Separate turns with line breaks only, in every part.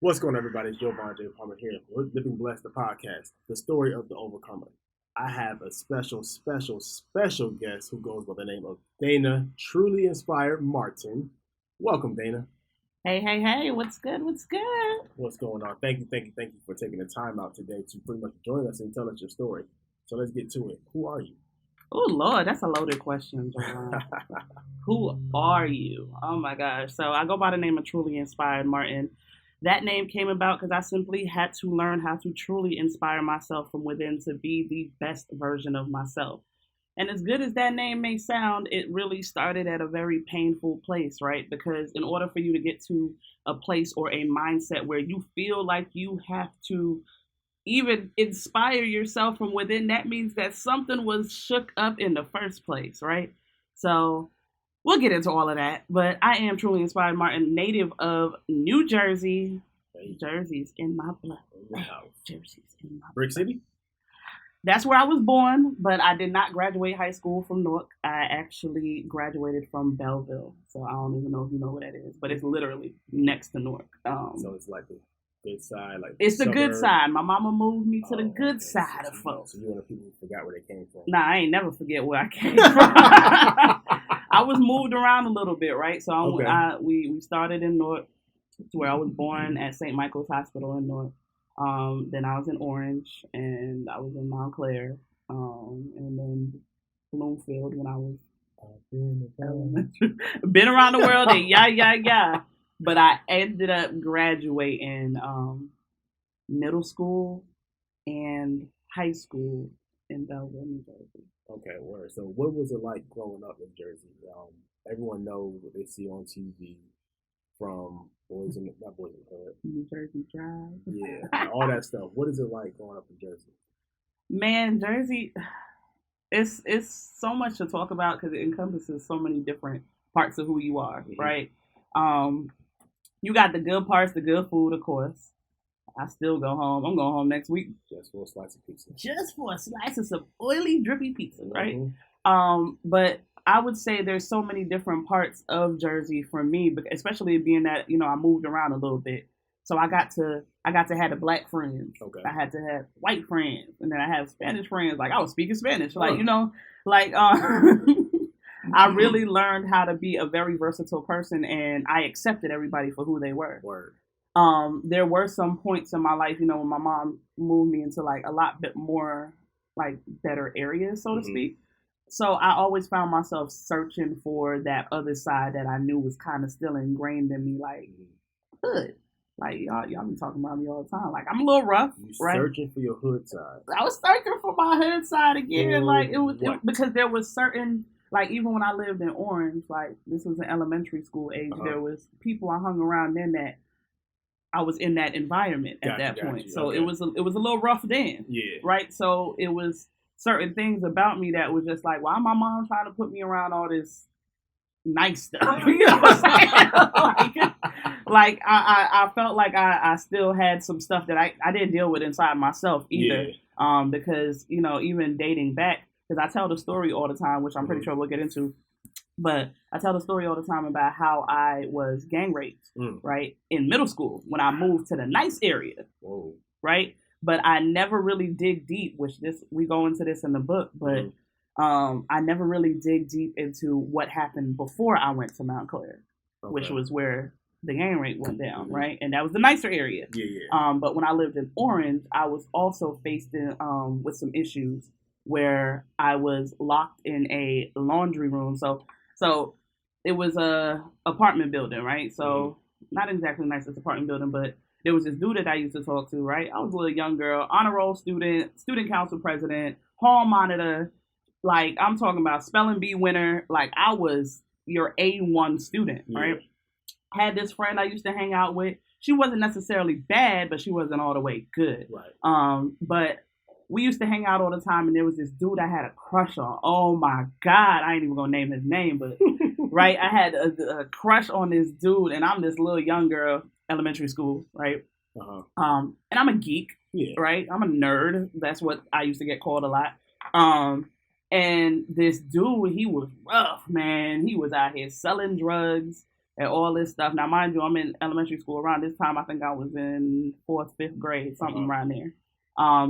What's going on, everybody? It's Joe Von J. Palmer here with Living Blessed, the podcast, the story of the overcomer. I have a special guest who goes by the name of Dana, truly inspired Martin. Welcome, Dana.
Hey, what's good? What's good?
What's going on? Thank you for taking the time out today to pretty much join us and tell us your story. So let's get to it. Who are you?
Oh, Lord, that's a loaded question, John. Who are you? Oh, my gosh. So I go by the name of Truly Inspired Martin. That name came about because I simply had to learn how to truly inspire myself from within to be the best version of myself. And as good as that name may sound, it really started at a very painful place, right? Because in order for you to get to a place or a mindset where you feel like you have to even inspire yourself from within, that means that something was shook up in the first place, right? So we'll get into all of that. But I am Truly Inspired Martin, native of New Jersey. Jersey's in my blood.
Wow.
Jersey's in my blood.
Brick City?
That's where I was born, but I did not graduate high school from Newark. I actually graduated from Belleville. So I don't even know if you know what that is, but it's literally next to Newark.
So it's like the good side, like
it's the good
suburb.
side. My mama moved me to the good
Okay.
side of folks.
So you're one of the people who forgot where they came from.
Nah, I ain't never forget where I came from. I was moved around a little bit, right? So we started in Newark, where I was born at St. Michael's Hospital in Newark. Then I was in Orange, and I was in Montclair, and then Bloomfield when I was elementary. Been around the world, and yeah. But I ended up graduating middle school and high school in Belleville, New Jersey.
Okay, word. So what was it like growing up in Jersey? Everyone knows what they see on TV from not Boys in the Hood.
New Jersey Drive.
Yeah, all that stuff. What is it like growing up in Jersey?
Man, Jersey, it's so much to talk about because it encompasses so many different parts of who you are, right? You got the good parts, the good food, of course. I still go home. I'm going home next week.
Just for a slice of pizza.
Just for a slice of some oily, drippy pizza, right?
Mm-hmm.
But I would say there's so many different parts of Jersey for me, especially being that, I moved around a little bit. So I got to have the black friends.
Okay.
I had to have white friends, and then I have Spanish friends. Like I was speaking Spanish, I really learned how to be a very versatile person, and I accepted everybody for who they were.
Word.
There were some points in my life, when my mom moved me into like a lot bit more like better areas, so to speak. So I always found myself searching for that other side that I knew was kind of still ingrained in me, like hood. Like y'all be talking about me all the time. Like I'm a little rough, right?
Searching for your hood side.
I was searching for my hood side again. Like it was because there was certain, like even when I lived in Orange, like this was an elementary school age, there was people I hung around then that I was in that environment at that point. So it was a little rough then. Yeah. Right. So it was certain things about me that was just like, why my mom trying to put me around all this nice stuff? You know what I'm saying? like I felt like I still had some stuff that I didn't deal with inside myself either. Yeah. Because, even dating back, because I tell the story all the time, which I'm pretty sure we'll get into. But I tell the story all the time about how I was gang raped, right, in middle school when I moved to the nice area, right? But I never really dig deep, we go into this in the book, but I never really dig deep into what happened before I went to Montclair, which was where the gang rape went down, right? And that was the nicer area. Yeah. But when I lived in Orange, I was also faced with some issues where I was locked in a laundry room. So it was a apartment building, right? So not exactly the nicest apartment building, but there was this dude that I used to talk to, right? I was a little young girl, honor roll student council president, hall monitor. Like I'm talking about spelling bee winner. Like I was your A1 student, right? Had this friend I used to hang out with. She wasn't necessarily bad, but she wasn't all the way good. Right. But we used to hang out all the time, and there was this dude I had a crush on. Oh my God, I ain't even gonna name his name, but right, I had a crush on this dude, and I'm this little young girl, elementary school, right? And I'm a geek, right? I'm a nerd. That's what I used to get called a lot. And this dude, he was rough, man. He was out here selling drugs. and all this stuff. Now, mind you, I'm in elementary school around this time. I think I was in 4th, 5th grade, something around there.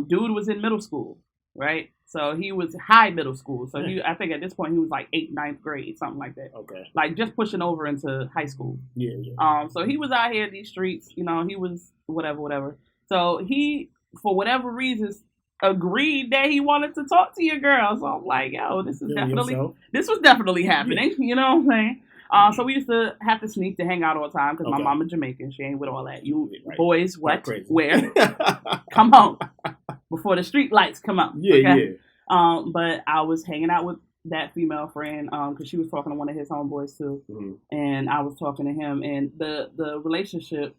Dude was in middle school, right? So he was high middle school. So I think at this point he was like 8th, 9th grade, something like that.
Okay.
Like just pushing over into high school.
Yeah.
So he was out here in these streets, he was whatever. So he, for whatever reasons, agreed that he wanted to talk to your girl. So I'm like, yo, this was definitely happening. You know what I'm saying? So we used to have to sneak to hang out all the time because my mama Jamaican. She ain't with all that. You boys, what, where? Come home before the street lights come up.
Yeah.
But I was hanging out with that female friend because she was talking to one of his homeboys too, and I was talking to him, and the relationship,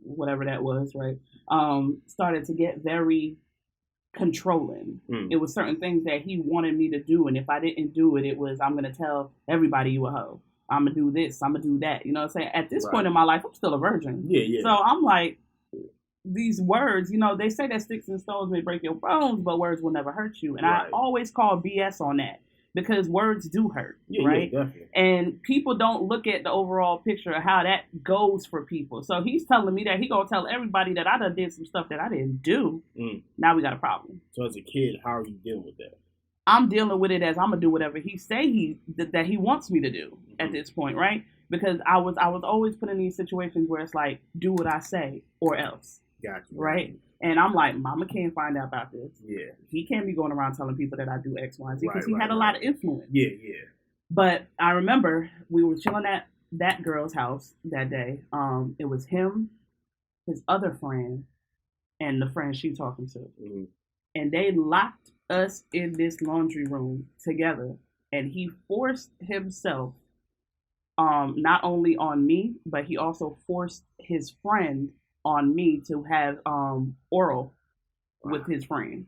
whatever that was, right, started to get very controlling. It was certain things that he wanted me to do, and if I didn't do it, it was, I'm gonna tell everybody you a hoe. I'm gonna do this, I'm gonna do that. You know what I'm saying? At this point in my life, I'm still a virgin.
Yeah.
So I'm like, these words, they say that sticks and stones may break your bones, but words will never hurt you. And I always call BS on that because words do hurt, right?
Yeah, definitely.
And people don't look at the overall picture of how that goes for people. So he's telling me that he gonna tell everybody that I done did some stuff that I didn't do. Now we got a problem.
So as a kid, how are you dealing with that?
I'm dealing with it as I'm gonna do whatever he say that he wants me to do at this point, right? Because I was always put in these situations where it's like, do what I say or else.
Gotcha.
Right? And I'm like, mama can't find out about this.
Yeah.
He can't be going around telling people that I do X, Y, and Z because he had a lot of influence.
Yeah.
But I remember we were chilling at that girl's house that day. It was him, his other friend, and the friend she talking to. And they locked us in this laundry room together. And he forced himself not only on me, but he also forced his friend on me to have oral with his friend.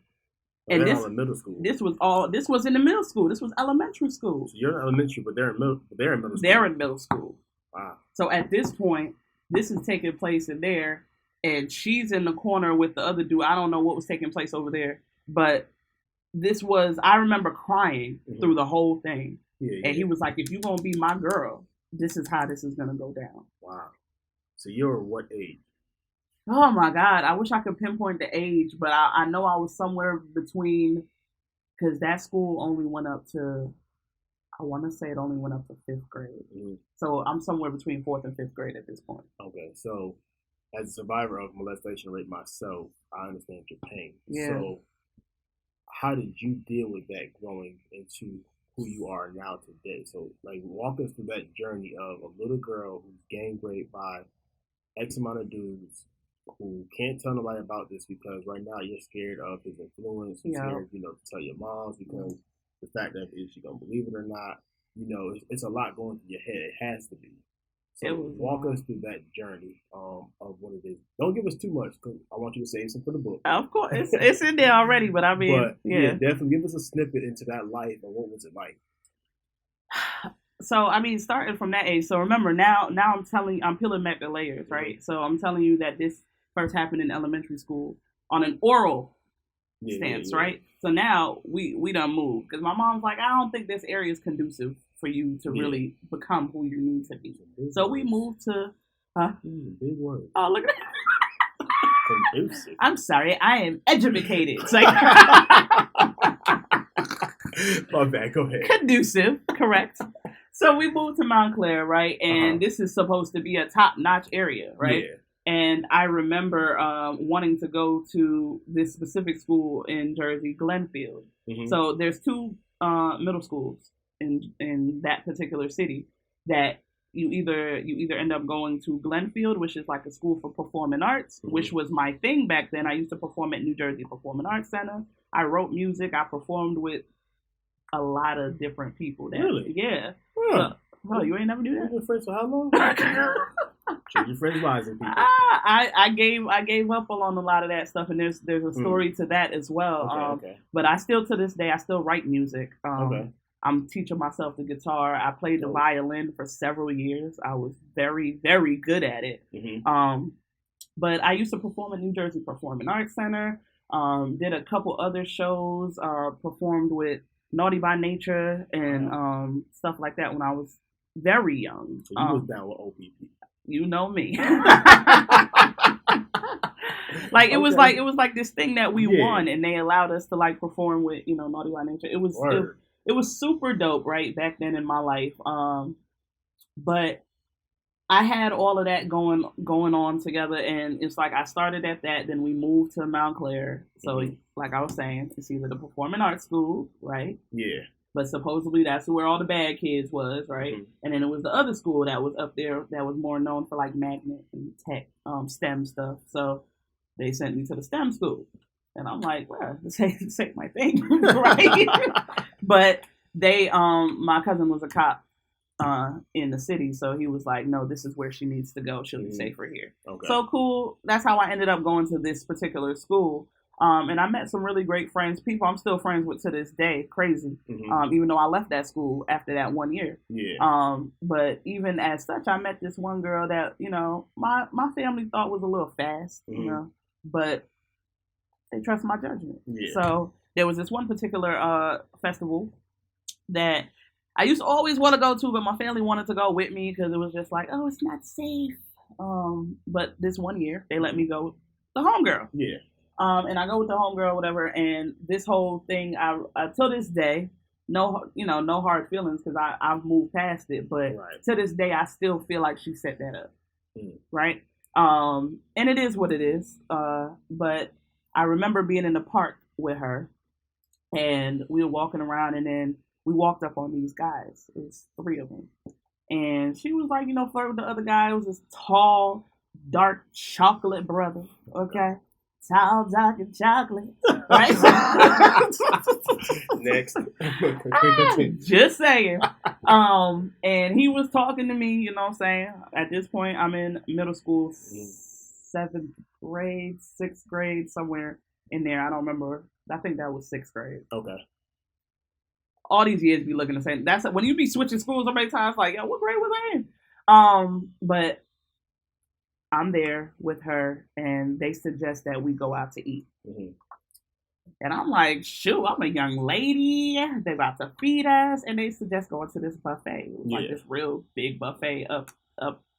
And this in middle school.
This was in the middle school. This was elementary school.
So you're in elementary, but they're in middle school.
They're in middle school.
Wow.
So at this point, this is taking place in there, and she's in the corner with the other dude. I don't know what was taking place over there, but I remember crying through the whole thing. And he was like, if you're going to be my girl, this is how this is going to go down.
Wow. So you're what age?
Oh my God. I wish I could pinpoint the age, but I know I was somewhere between, because that school only went up to, I want to say it only went up to 5th grade. So I'm somewhere between 4th and 5th grade at this point.
Okay. So as a survivor of molestation rape myself, I understand your pain.
Yeah.
So how did you deal with that growing into who you are now today? So like walk us through that journey of a little girl who's gang raped by X amount of dudes who can't tell nobody about this because right now you're scared of his influence. You're scared, to tell your moms because the fact that is she gonna believe it or not, it's a lot going through your head. It has to be. So walk us through that journey of what it is. Don't give us too much because I want you to save some for the book.
Of course, it's in there already, but I mean,
definitely give us a snippet into that life and what was it like.
So I mean, starting from that age. So remember now I'm peeling back the layers, right? So I'm telling you that this first happened in elementary school on an oral stance, right? So now we done moved because my mom's like, I don't think this area is conducive for you to really become who you need to be. So we moved to,
big word.
Oh, look at that.
Conducive.
I'm sorry, I am educated.
My bad, go ahead.
Conducive, correct. So we moved to Montclair, right? And this is supposed to be a top-notch area, right?
Yeah.
And I remember wanting to go to this specific school in Jersey, Glenfield. So there's 2 middle schools in that particular city that you either end up going to Glenfield, which is like a school for performing arts, which was my thing back then. I used to perform at New Jersey Performing Arts Center. I wrote music. I performed with a lot of different people.
Really?
Yeah.
Huh.
So, you ain't never do that?
You've been friends for how long? Choose your friends wisely, people.
I gave up on a lot of that stuff, and there's a story to that as well.
Okay.
But I still, to this day, I still write music. I'm teaching myself the guitar. I played the violin for several years. I was very, very good at it. But I used to perform at New Jersey Performing Arts Center. Did a couple other shows. Performed with Naughty by Nature and stuff like that when I was very young.
So you was down with OPP.
You know me. Like it was like this thing that we won, and they allowed us to like perform with Naughty by Nature. It was super dope right back then in my life. But I had all of that going on together, and it's like I started at that, then we moved to Montclair. So like I was saying, it's either the performing arts school, right?
Yeah.
But supposedly that's where all the bad kids was, right? And then it was the other school that was up there that was more known for like magnet and tech, STEM stuff. So they sent me to the STEM school. And I'm like, well, this ain't my thing, right? But they, my cousin was a cop in the city. So he was like, no, this is where she needs to go. She'll be safer here. Okay. So cool. That's how I ended up going to this particular school. And I met some really great friends, people I'm still friends with to this day. Crazy. Even though I left that school after that 1 year. Yeah. But even as such, I met this one girl that, my family thought was a little fast, but they trust my judgment. Yeah. So there was this one particular festival that I used to always want to go to, but my family wanted to go with me because it was just like, oh, it's not safe. But this 1 year, they let me go with the homegirl. Yeah. And I go with the homegirl, whatever, and this whole thing, I till this day, no hard feelings because I've moved past it, but to this day, I still feel like she set that up, right? And it is what it is. But I remember being in the park with her, and we were walking around, and then we walked up on these guys. It was 3 of them, and she was like, flirting with the other guy. It was this tall, dark chocolate brother. Okay. Tall, dark, and chocolate. Right?
Next.
Just saying. And he was talking to me, you know what I'm saying? At this point, I'm in middle school, 7th grade, 6th grade, somewhere in there. I don't remember. I think that was 6th grade. Okay. All these years be looking the same. That's when you be switching schools so many times, like, yo, what grade was I in? But I'm there with her, and they suggest that we go out to eat. And I'm like, shoot, I'm a young lady. They're about to feed us, and they suggest going to this buffet. It was like this real big buffet up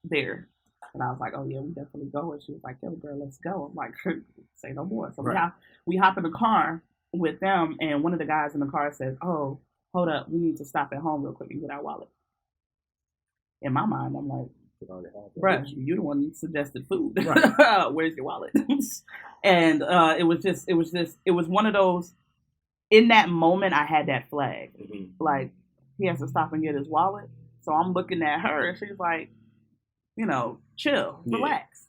there. And I was like, oh, yeah, we definitely go. And she was like, yo, girl, let's go. I'm like, say no more. So we hop in the car with them, and one of the guys in the car says, oh, hold up, we need to stop at home real quick and get our wallet. In my mind, I'm like, bruh, you the one who suggested food. Right. Where's your wallet? And it was one of those. In that moment, I had that flag. Like, he has to stop and get his wallet. So I'm looking at her, and she's like, chill, relax.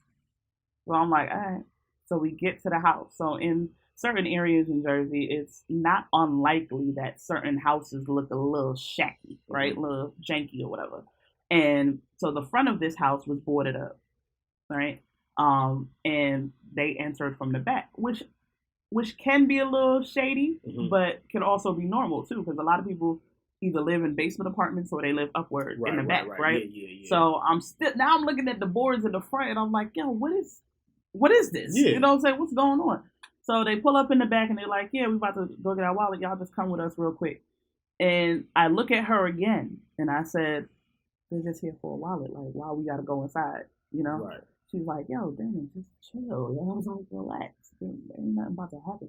So I'm like, all right. So we get to the house. So in certain areas in Jersey, it's not unlikely that certain houses look a little shacky, right? A little janky or whatever. And so the front of this house was boarded up, right? And they entered from the back, which can be a little shady, but can also be normal too, because a lot of people either live in basement apartments or they live upward in the back, right? Yeah. So I'm looking at the boards in the front, and I'm like, yo, what is this? Yeah. You know what I'm saying? What's going on? So they pull up in the back, and they're like, yeah, we about to go get our wallet. Y'all just come with us real quick. And I look at her again, and I said, they're just here for a wallet. Like, why we got to go inside, Right. She's like, yo, damn, just chill. And I was like, relax. There ain't nothing about to happen.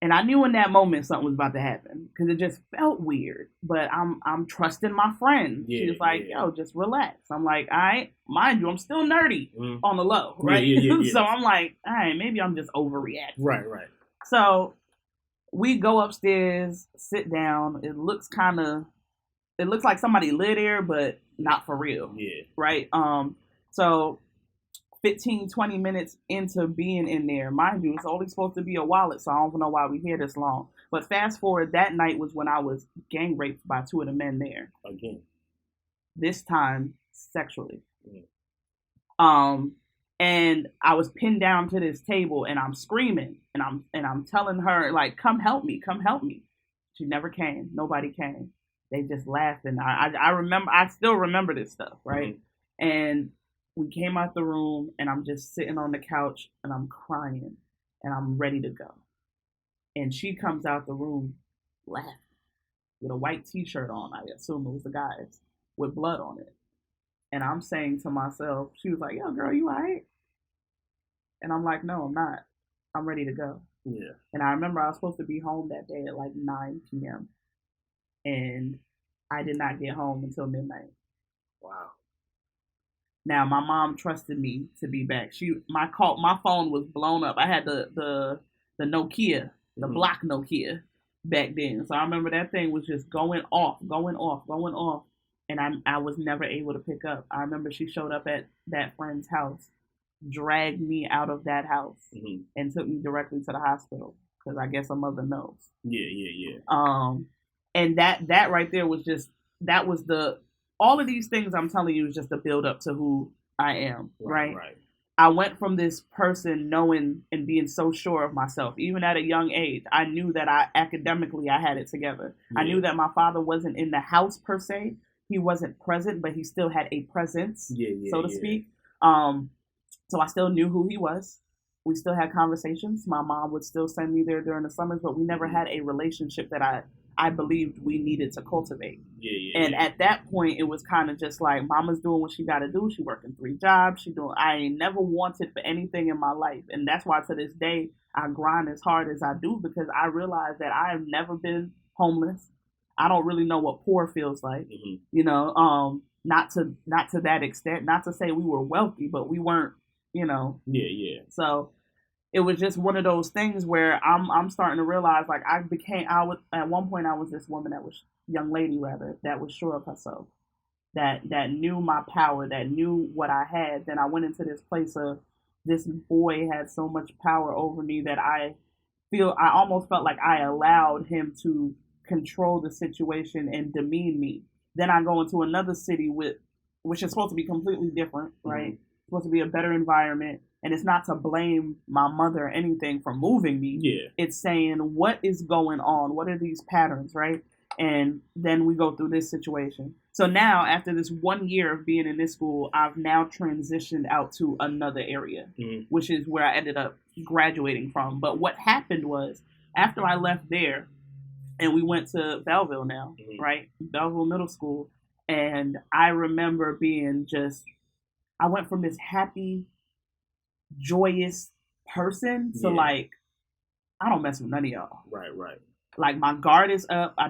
And I knew in that moment something was about to happen because it just felt weird. But I'm trusting my friend. Yeah, she was like, yo, just relax. I'm like, all right, mind you, I'm still nerdy on the low, right? Yeah. So I'm like, all right, maybe I'm just overreacting. Right. So we go upstairs, sit down. It looks like somebody lived there, but not for real. Yeah. Right? So 15, 20 minutes into being in there, mind you, it's only supposed to be a wallet, so I don't know why we here this long. But fast forward, that night was when I was gang raped by 2 of the men there. Again. This time, sexually. Yeah. And I was pinned down to this table, and I'm screaming, and I'm telling her, like, come help me. She never came. Nobody came. They just laughed, and I still remember this stuff, right? And we came out the room, and I'm just sitting on the couch, and I'm crying, and I'm ready to go. And she comes out the room laughing. with a white T-shirt on. I assume it was the guy's with blood on it. And I'm saying to myself, she was like, "Yo, girl, you all right?" And I'm like, "No, I'm not. I'm ready to go."
Yeah.
And I remember I was supposed to be home that day at like 9 p.m. And I did not get home until midnight.
Wow.
Now my mom trusted me to be back. My phone was blown up. I had the Nokia, the block Nokia back then. So I remember that thing was just going off, and I was never able to pick up. I remember she showed up at that friend's house, dragged me out of that house, and took me directly to the hospital because I guess a mother knows.
Yeah.
And that right there was all of these things I'm telling you is just a build up to who I am, right? I went from this person knowing and being so sure of myself, even at a young age. I knew that academically I had it together. Yeah. I knew that my father wasn't in the house per se. He wasn't present, but he still had a presence, so to speak. So I still knew who he was. We still had conversations. My mom would still send me there during the summers, but we never had a relationship that I believed we needed to cultivate. And at that point, it was kind of just like, mama's doing what she got to do. She working 3 jobs. I ain't never wanted for anything in my life. And that's why to this day, I grind as hard as I do, because I realize that I have never been homeless. I don't really know what poor feels like, not to that extent, not to say we were wealthy, but we weren't, So it was just one of those things where I'm starting to realize, like, at one point I was this woman young lady that was sure of herself, that knew my power, that knew what I had. Then I went into this place of this boy had so much power over me that I almost felt like I allowed him to control the situation and demean me. Then I go into another city which is supposed to be completely different, right? Supposed to be a better environment. And it's not to blame my mother or anything for moving me. Yeah. It's saying, what is going on? What are these patterns, right? And then we go through this situation. So now, after this 1 year of being in this school, I've now transitioned out to another area, which is where I ended up graduating from. But what happened was, after I left there, and we went to Belleville now, right? Belleville Middle School. And I remember I went from this happy, joyous person to like, I don't mess with none of y'all.
Right.
Like, my guard is up. I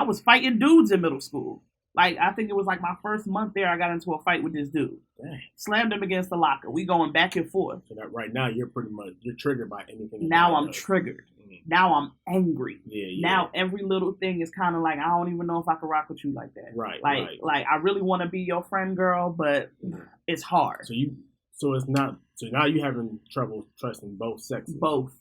was fighting dudes in middle school. Like, I think it was like my first month there, I got into a fight with this dude. Dang. Slammed him against the locker. We going back and forth.
So that right now you're triggered by anything.
Now I'm triggered. Now I'm angry. Now every little thing is kind of like, I don't even know if I can rock with you like that.
Right.
Like I really want to be your friend, girl, but it's hard.
So now you having trouble trusting both sexes.
Both.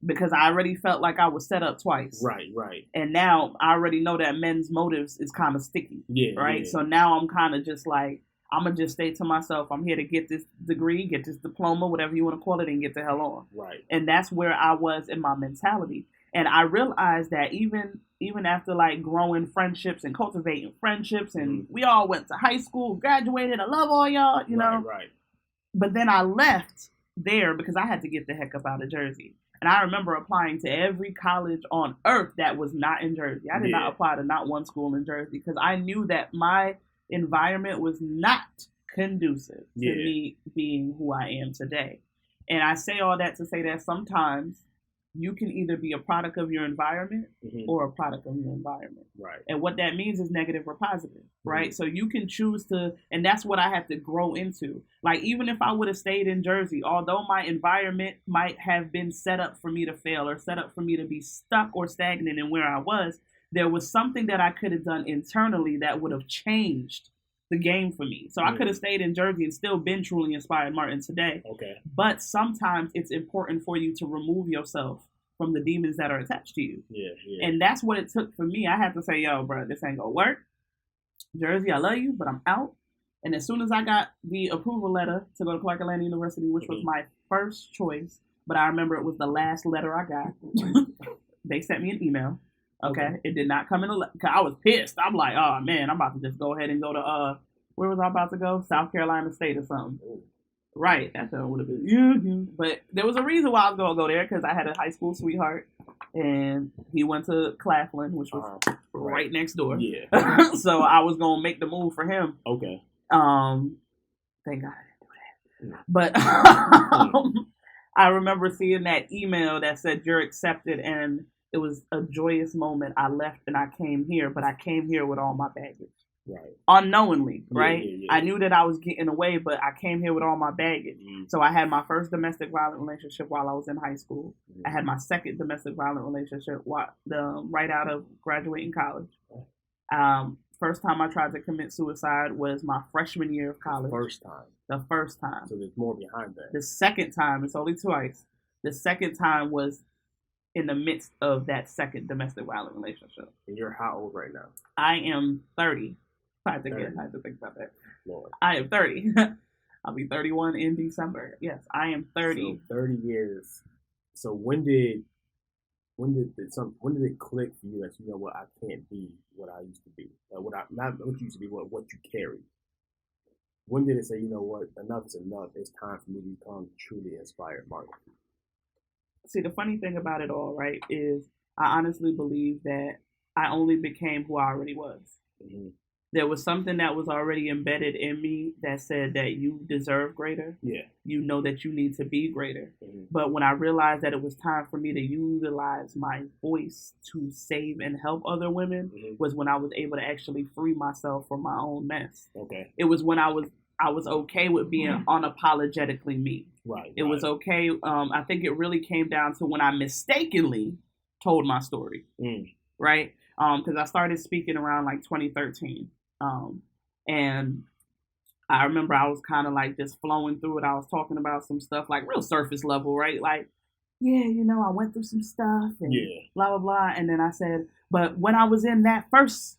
Because I already felt like I was set up twice.
Right.
And now I already know that men's motives is kind of sticky. Yeah. Right. Yeah. So now I'm kind of just like, I'm going to just say to myself, I'm here to get this degree, get this diploma, whatever you want to call it, and get the hell on.
Right.
And that's where I was in my mentality. And I realized that even after like growing friendships and cultivating friendships, and we all went to high school, graduated, I love all y'all, you know.
Right.
But then I left there because I had to get the heck up out of Jersey. And I remember applying to every college on earth that was not in Jersey. I did not apply to not one school in Jersey because I knew that my environment was not conducive to me being who I am today. And I say all that to say that sometimes you can either be a product of your environment or a product of your environment.
Right.
And what that means is negative or positive, right? So you can choose to, and that's what I had to grow into. Like, even if I would have stayed in Jersey, although my environment might have been set up for me to fail or set up for me to be stuck or stagnant in where I was, there was something that I could have done internally that would have changed the game for me. So I could have stayed in Jersey and still been Truly Inspired Martin today.
Okay.
But sometimes it's important for you to remove yourself from the demons that are attached to you.
Yeah.
And that's what it took for me. I had to say, yo, bro, this ain't gonna work. Jersey, I love you, but I'm out. And as soon as I got the approval letter to go to Clark Atlanta University, which was my first choice, but I remember it was the last letter I got. They sent me an email. Okay. It did not come in I was pissed. I'm like, oh man, I'm about to just go ahead and go to where was I about to go? South Carolina State or something. Right. That would have been but there was a reason why I was gonna go there, because I had a high school sweetheart And he went to Claflin, which was right next door.
Yeah.
So I was gonna make the move for him.
Okay.
Thank God I didn't do that. But I remember seeing that email that said you're accepted, and it was a joyous moment. I left and I came here, but I came here with all my baggage.
Right.
Unknowingly, right?
Yeah.
I knew that I was getting away, but I came here with all my baggage. So I had my first domestic violent relationship while I was in high school. I had my second domestic violent relationship right out of graduating college. First time I tried to commit suicide was my freshman year of college. The first time.
So there's more behind that.
The second time, it's only twice. The second time was in the midst of that second domestic violent relationship.
And you're how old right now?
I am 30. I had to think about that. Lord. I am 30. I'll be 31 in December. Yes, I am 30.
So 30 years. So when did it click for you that you know what, I can't be what I used to be? Not what you used to be, what you carry. When did it say, you know what, enough is enough? It's time for me to become truly inspired Martin.
See, the funny thing about it all, right, is I honestly believe that I only became who I already was. Mm-hmm. There was something that was already embedded in me that said that you deserve greater.
Yeah.
You know that you need to be greater. Mm-hmm. But when I realized that it was time for me to utilize my voice to save and help other women, was when I was able to actually free myself from my own mess.
Okay.
It was when I was okay with being unapologetically me.
Right.
It was okay. I think it really came down to when I mistakenly told my story. Right? Because I started speaking around like 2013. And I remember I was kind of like just flowing through it. I was talking about some stuff like real surface level, right? Like, yeah, you know, I went through some stuff and blah, blah, blah. And then I said, but when I was in that first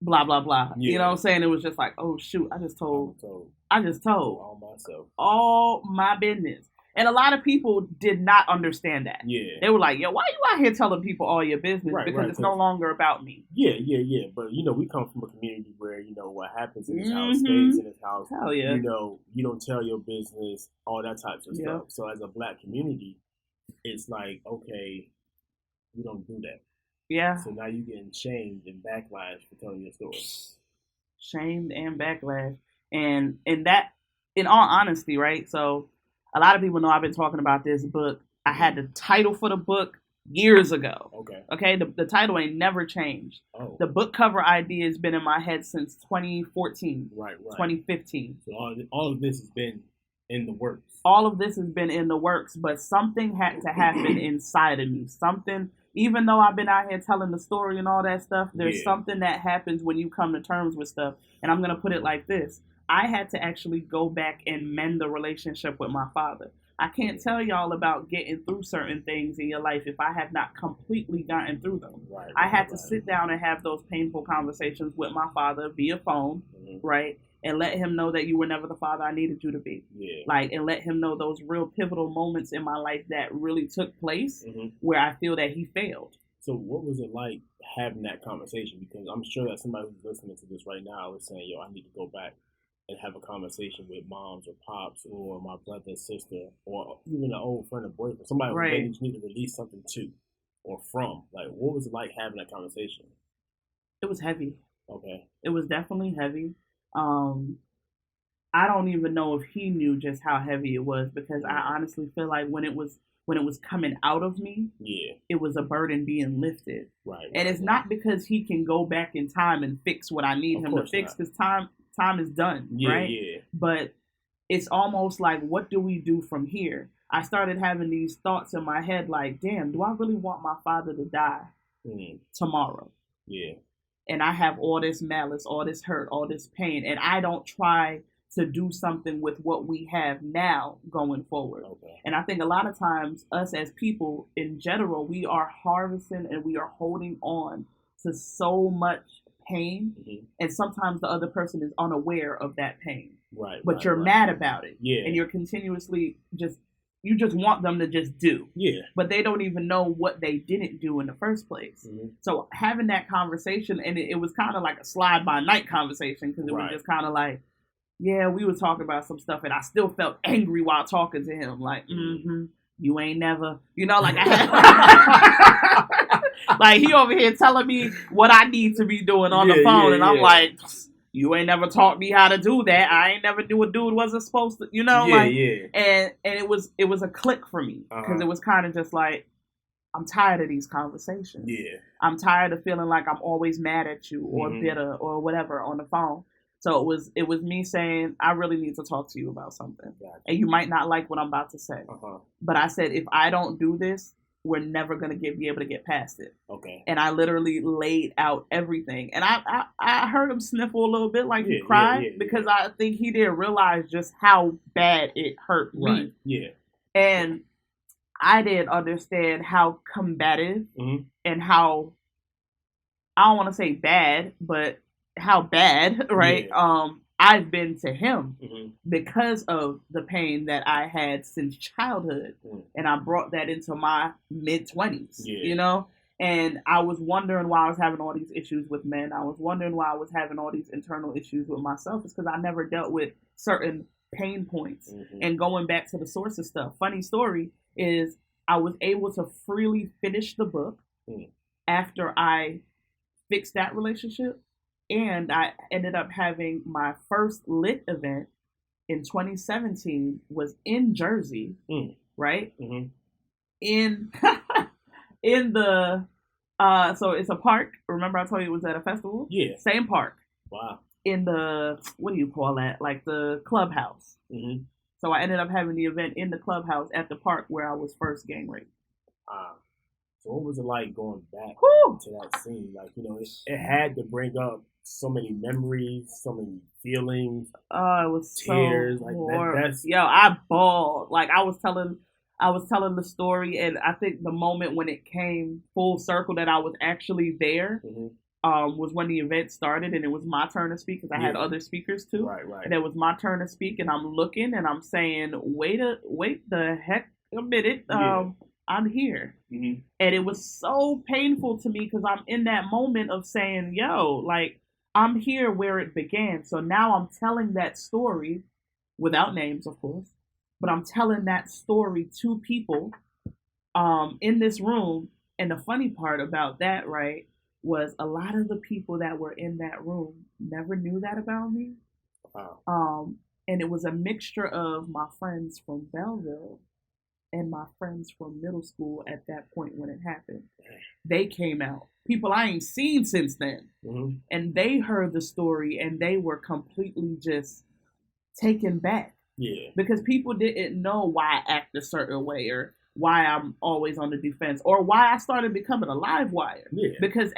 blah, blah, blah, you know what I'm saying? It was just like, oh, shoot, I just told all my business. And a lot of people did not understand that. Yeah. They were like, yo, why are you out here telling people all your business? Because it's no longer about me.
Yeah. But, you know, we come from a community where, you know, what happens in this house stays in this house.
Hell yeah.
You know, you don't tell your business, all that types of stuff. So as a black community, it's like, okay, we don't do that.
Yeah.
So now you're getting shamed and backlash for telling your story.
Shamed and backlash. And that, in all honesty, right? So a lot of people know I've been talking about this book. I had the title for the book years ago. Okay. The title ain't never changed. Oh. The book cover idea has been in my head since 2014. Right. 2015.
So all of this has been in the works.
All of this has been in the works, but something had to happen inside of me. Something, even though I've been out here telling the story and all that stuff, there's something that happens when you come to terms with stuff. And I'm going to put it like this. I had to actually go back and mend the relationship with my father. I can't tell y'all about getting through certain things in your life if I have not completely gotten through them. I had to sit down and have those painful conversations with my father via phone, right? And let him know that you were never the father I needed you to be. Yeah. Like, and let him know those real pivotal moments in my life that really took place where I feel that he failed.
So what was it like having that conversation? Because I'm sure that somebody who's listening to this right now is saying, yo, I need to go back and have a conversation with moms or pops or my brother and sister or even an old friend or boyfriend, somebody who maybe just need to release something to or from. Like, what was it like having that conversation?
It was heavy.
Okay.
It was definitely heavy. I don't even know if he knew just how heavy it was because I honestly feel like when it was coming out of me, it was a burden being lifted. Right. And it's not because he can go back in time and fix what I need him to fix because time is done, right? Yeah. But it's almost like, what do we do from here? I started having these thoughts in my head like, damn, do I really want my father to die tomorrow? Yeah. And I have all this malice, all this hurt, all this pain, and I don't try to do something with what we have now going forward. Okay. And I think a lot of times, us as people in general, we are harvesting and we are holding on to so much pain, and sometimes the other person is unaware of that pain. Right. But you're mad about it. Yeah. And you're continuously you just want them to just do. Yeah. But they don't even know what they didn't do in the first place. So having that conversation, and it was kind of like a slide by night conversation because it was just kind of like, yeah, we were talking about some stuff and I still felt angry while talking to him. Like, you ain't never, like I had, like he over here telling me what I need to be doing on the phone, and I'm like, you ain't never taught me how to do that. I ain't never knew a dude wasn't supposed to, and it was a click for me because it was kind of just like, I'm tired of these conversations. Yeah, I'm tired of feeling like I'm always mad at you or bitter or whatever on the phone. So it was me saying, I really need to talk to you about something. Gotcha. And you might not like what I'm about to say. But I said, if I don't do this, we're never going to be able to get past it. Okay. And I literally laid out everything. And I heard him sniffle a little bit like he cried because I think he didn't realize just how bad it hurt me. Right. Yeah. And I didn't understand how combative and how, I don't want to say bad, but how bad, right? Yeah. I've been to him because of the pain that I had since childhood. And I brought that into my mid-20s, And I was wondering why I was having all these issues with men. I was wondering why I was having all these internal issues with myself. It's because I never dealt with certain pain points. And going back to the source of stuff, funny story is I was able to freely finish the book after I fixed that relationship. And I ended up having my first lit event in 2017 was in Jersey, right? In the so it's a park. Remember I told you it was at a festival? Yeah. Same park. Wow. In the, what do you call that? Like the clubhouse. So I ended up having the event in the clubhouse at the park where I was first gang raped.
So what was it like going back to that scene? Like, it had to bring up so many memories, so many feelings. Oh, it was tears.
So like Yo, I bawled. Like I was telling the story, and I think the moment when it came full circle that I was actually there was when the event started, and it was my turn to speak because I had other speakers too. Right. And it was my turn to speak, and I'm looking and I'm saying, wait the heck a minute. I'm here. And it was so painful to me because I'm in that moment of saying, yo, like, I'm here where it began. So now I'm telling that story without names, of course, but I'm telling that story to people in this room. And the funny part about that, right, was a lot of the people that were in that room never knew that about me. Wow. And it was a mixture of my friends from Belleville and my friends from middle school at that point when it happened. They came out. People I ain't seen since then. And they heard the story and they were completely just taken back. Yeah. Because people didn't know why I act a certain way or why I'm always on the defense or why I started becoming a live wire. Yeah. Because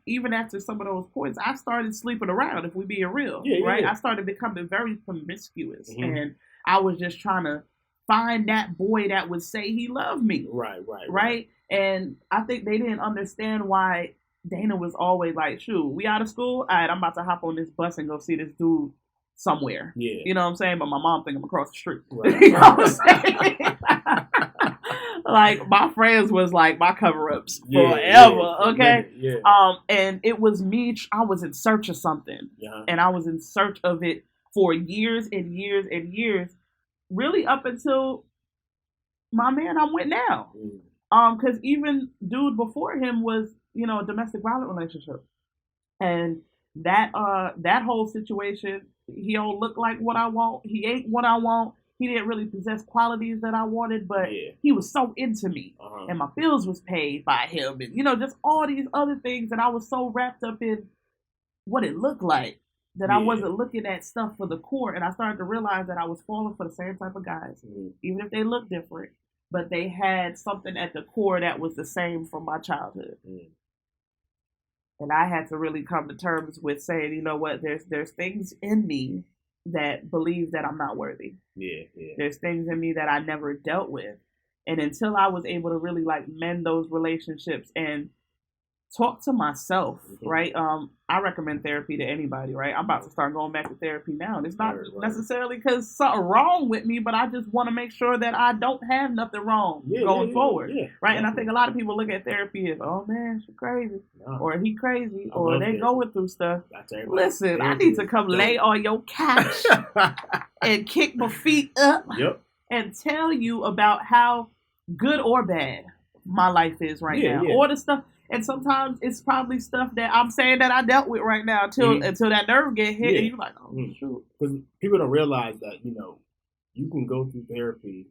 even after some of those points, I started sleeping around, if we being real. Right? Yeah. I started becoming very promiscuous. And I was just trying to find that boy that would say he loved me. Right. And I think they didn't understand why Dana was always like, shoot, we out of school? All right, I'm about to hop on this bus and go see this dude somewhere. Yeah. You know what I'm saying? But my mom think I'm across the street. Right. You know what I'm saying? Like, my friends was like my cover-ups forever, okay? Yeah. And it was me, I was in search of something. Yeah. And I was in search of it for years and years and years. Really up until my man I'm with now. Because even dude before him was, a domestic violent relationship. And that whole situation, he don't look like what I want. He ain't what I want. He didn't really possess qualities that I wanted, but he was so into me. And my bills was paid by him. And, just all these other things that I was so wrapped up in what it looked like. That I wasn't looking at stuff for the core, and I started to realize that I was falling for the same type of guys, even if they looked different, but they had something at the core that was the same from my childhood. And I had to really come to terms with saying, you know what, there's things in me that believe that I'm not worthy. Yeah. There's things in me that I never dealt with, and until I was able to really like mend those relationships and talk to myself, right? I recommend therapy to anybody, right? I'm about to start going back to therapy now. And it's not necessarily because something wrong with me, but I just want to make sure that I don't have nothing wrong going forward, right? And I think a lot of people look at therapy as, oh man, she's crazy, or he crazy, or they going through stuff. Listen, I need to come lay on your couch and kick my feet up and tell you about how good or bad, my life is right now.
Yeah.
Or the stuff, and sometimes it's probably stuff that I'm saying that I dealt with right now until that nerve get hit, and you're like, oh shoot.
Because people don't realize that you can go through therapy.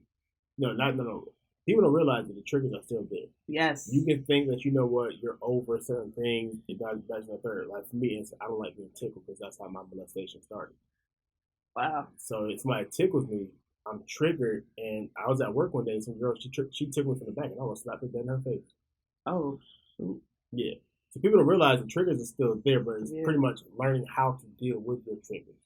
No. People don't realize that the triggers are still there.
Yes.
You can think that you're over certain things. That's the third. Like for me, I don't like being tickled because that's how my molestation started.
Wow.
So if somebody tickles me, I'm triggered, and I was at work one day, and some girl, she tickled me from the back, and I almost slapped her dead in her face.
Oh, shoot.
Yeah. So people don't realize the triggers are still there, but it's pretty much learning how to deal with your triggers.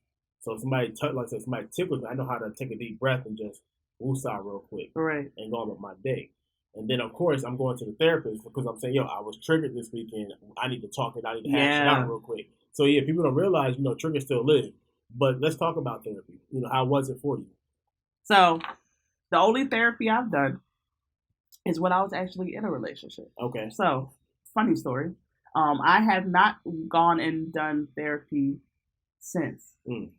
So if somebody tickles me, I know how to take a deep breath and just woosah real quick.
Right.
And go on with my day. And then, of course, I'm going to the therapist because I'm saying, I was triggered this weekend. I need to talk and I need to hash it out real quick. So, people don't realize, triggers still live. But let's talk about therapy. How was it for you?
So, the only therapy I've done is when I was actually in a relationship.
Okay.
So, funny story. I have not gone and done therapy since.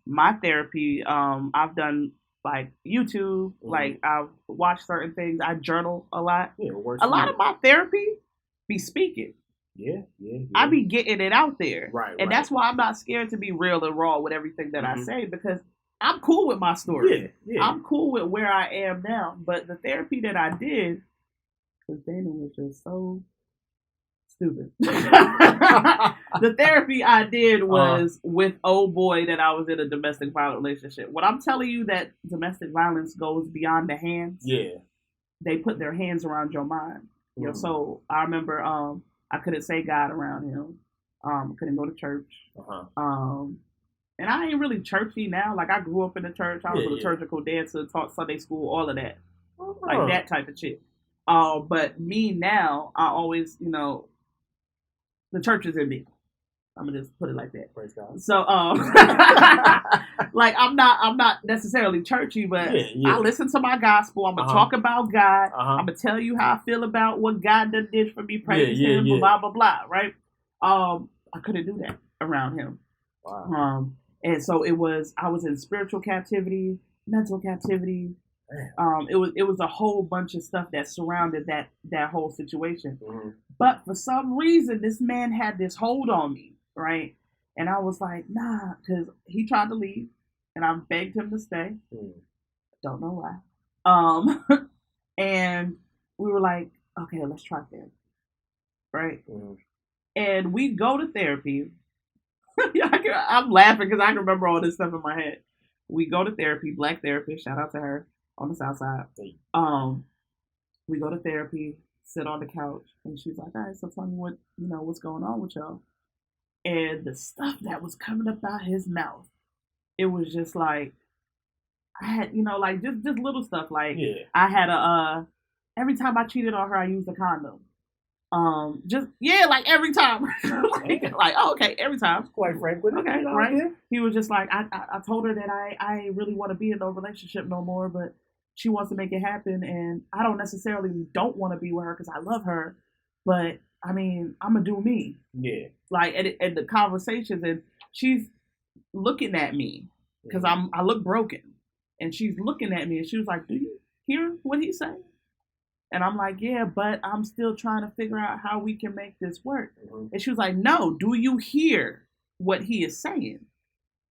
My therapy, I've done like YouTube, like I've watched certain things. I journal a lot.
Yeah,
a lot of my therapy be speaking.
Yeah.
I be getting it out there.
Right.
And that's why I'm not scared to be real and raw with everything that I say, because I'm cool with my story.
Yeah.
I'm cool with where I am now. But the therapy that I did, because Dana was just so stupid. The therapy I did was with old boy that I was in a domestic violence relationship. When I'm telling you that domestic violence goes beyond the hands, they put their hands around your mind, your soul. I remember I couldn't say God around him. Couldn't go to church. And I ain't really churchy now. Like I grew up in the church. I was a liturgical dancer, taught Sunday school, all of that. Like that type of shit. But me now, I always, the church is in me. I'm gonna just put it like that.
Praise God.
So, like I'm not necessarily churchy, but I listen to my gospel. I'm gonna talk about God. I'm gonna tell you how I feel about what God did for me. Praise Him. Blah blah blah. Right? I couldn't do that around him.
Wow.
And so I was in spiritual captivity, mental captivity. It was a whole bunch of stuff that surrounded that whole situation. But for some reason, this man had this hold on me, right? And I was like, nah, because he tried to leave, and I begged him to stay. Don't know why. And we were like, okay, let's try therapy, right? And we go to therapy. I'm laughing because I can remember all this stuff in my head. We go to therapy, black therapist, shout out to her on the South Side. We go to therapy, sit on the couch, and she's like, all right, so tell me what's going on with y'all. And the stuff that was coming up out his mouth, it was just like, I had, like just little stuff. Like I had every time I cheated on her, I used a condom. Like every time. like, oh, okay, every time.
Quite frank with it.
Okay, right. Yeah. He was just like, I told her that I ain't really want to be in no relationship no more, but she wants to make it happen, and I don't necessarily don't want to be with her because I love her, but I mean, I'm gonna do me.
Yeah.
Like, and the conversations, and she's looking at me because I look broken, and she's looking at me, and she was like, "Do you hear what he's saying?" And I'm like, yeah, but I'm still trying to figure out how we can make this work. And she was like, no, do you hear what he is saying?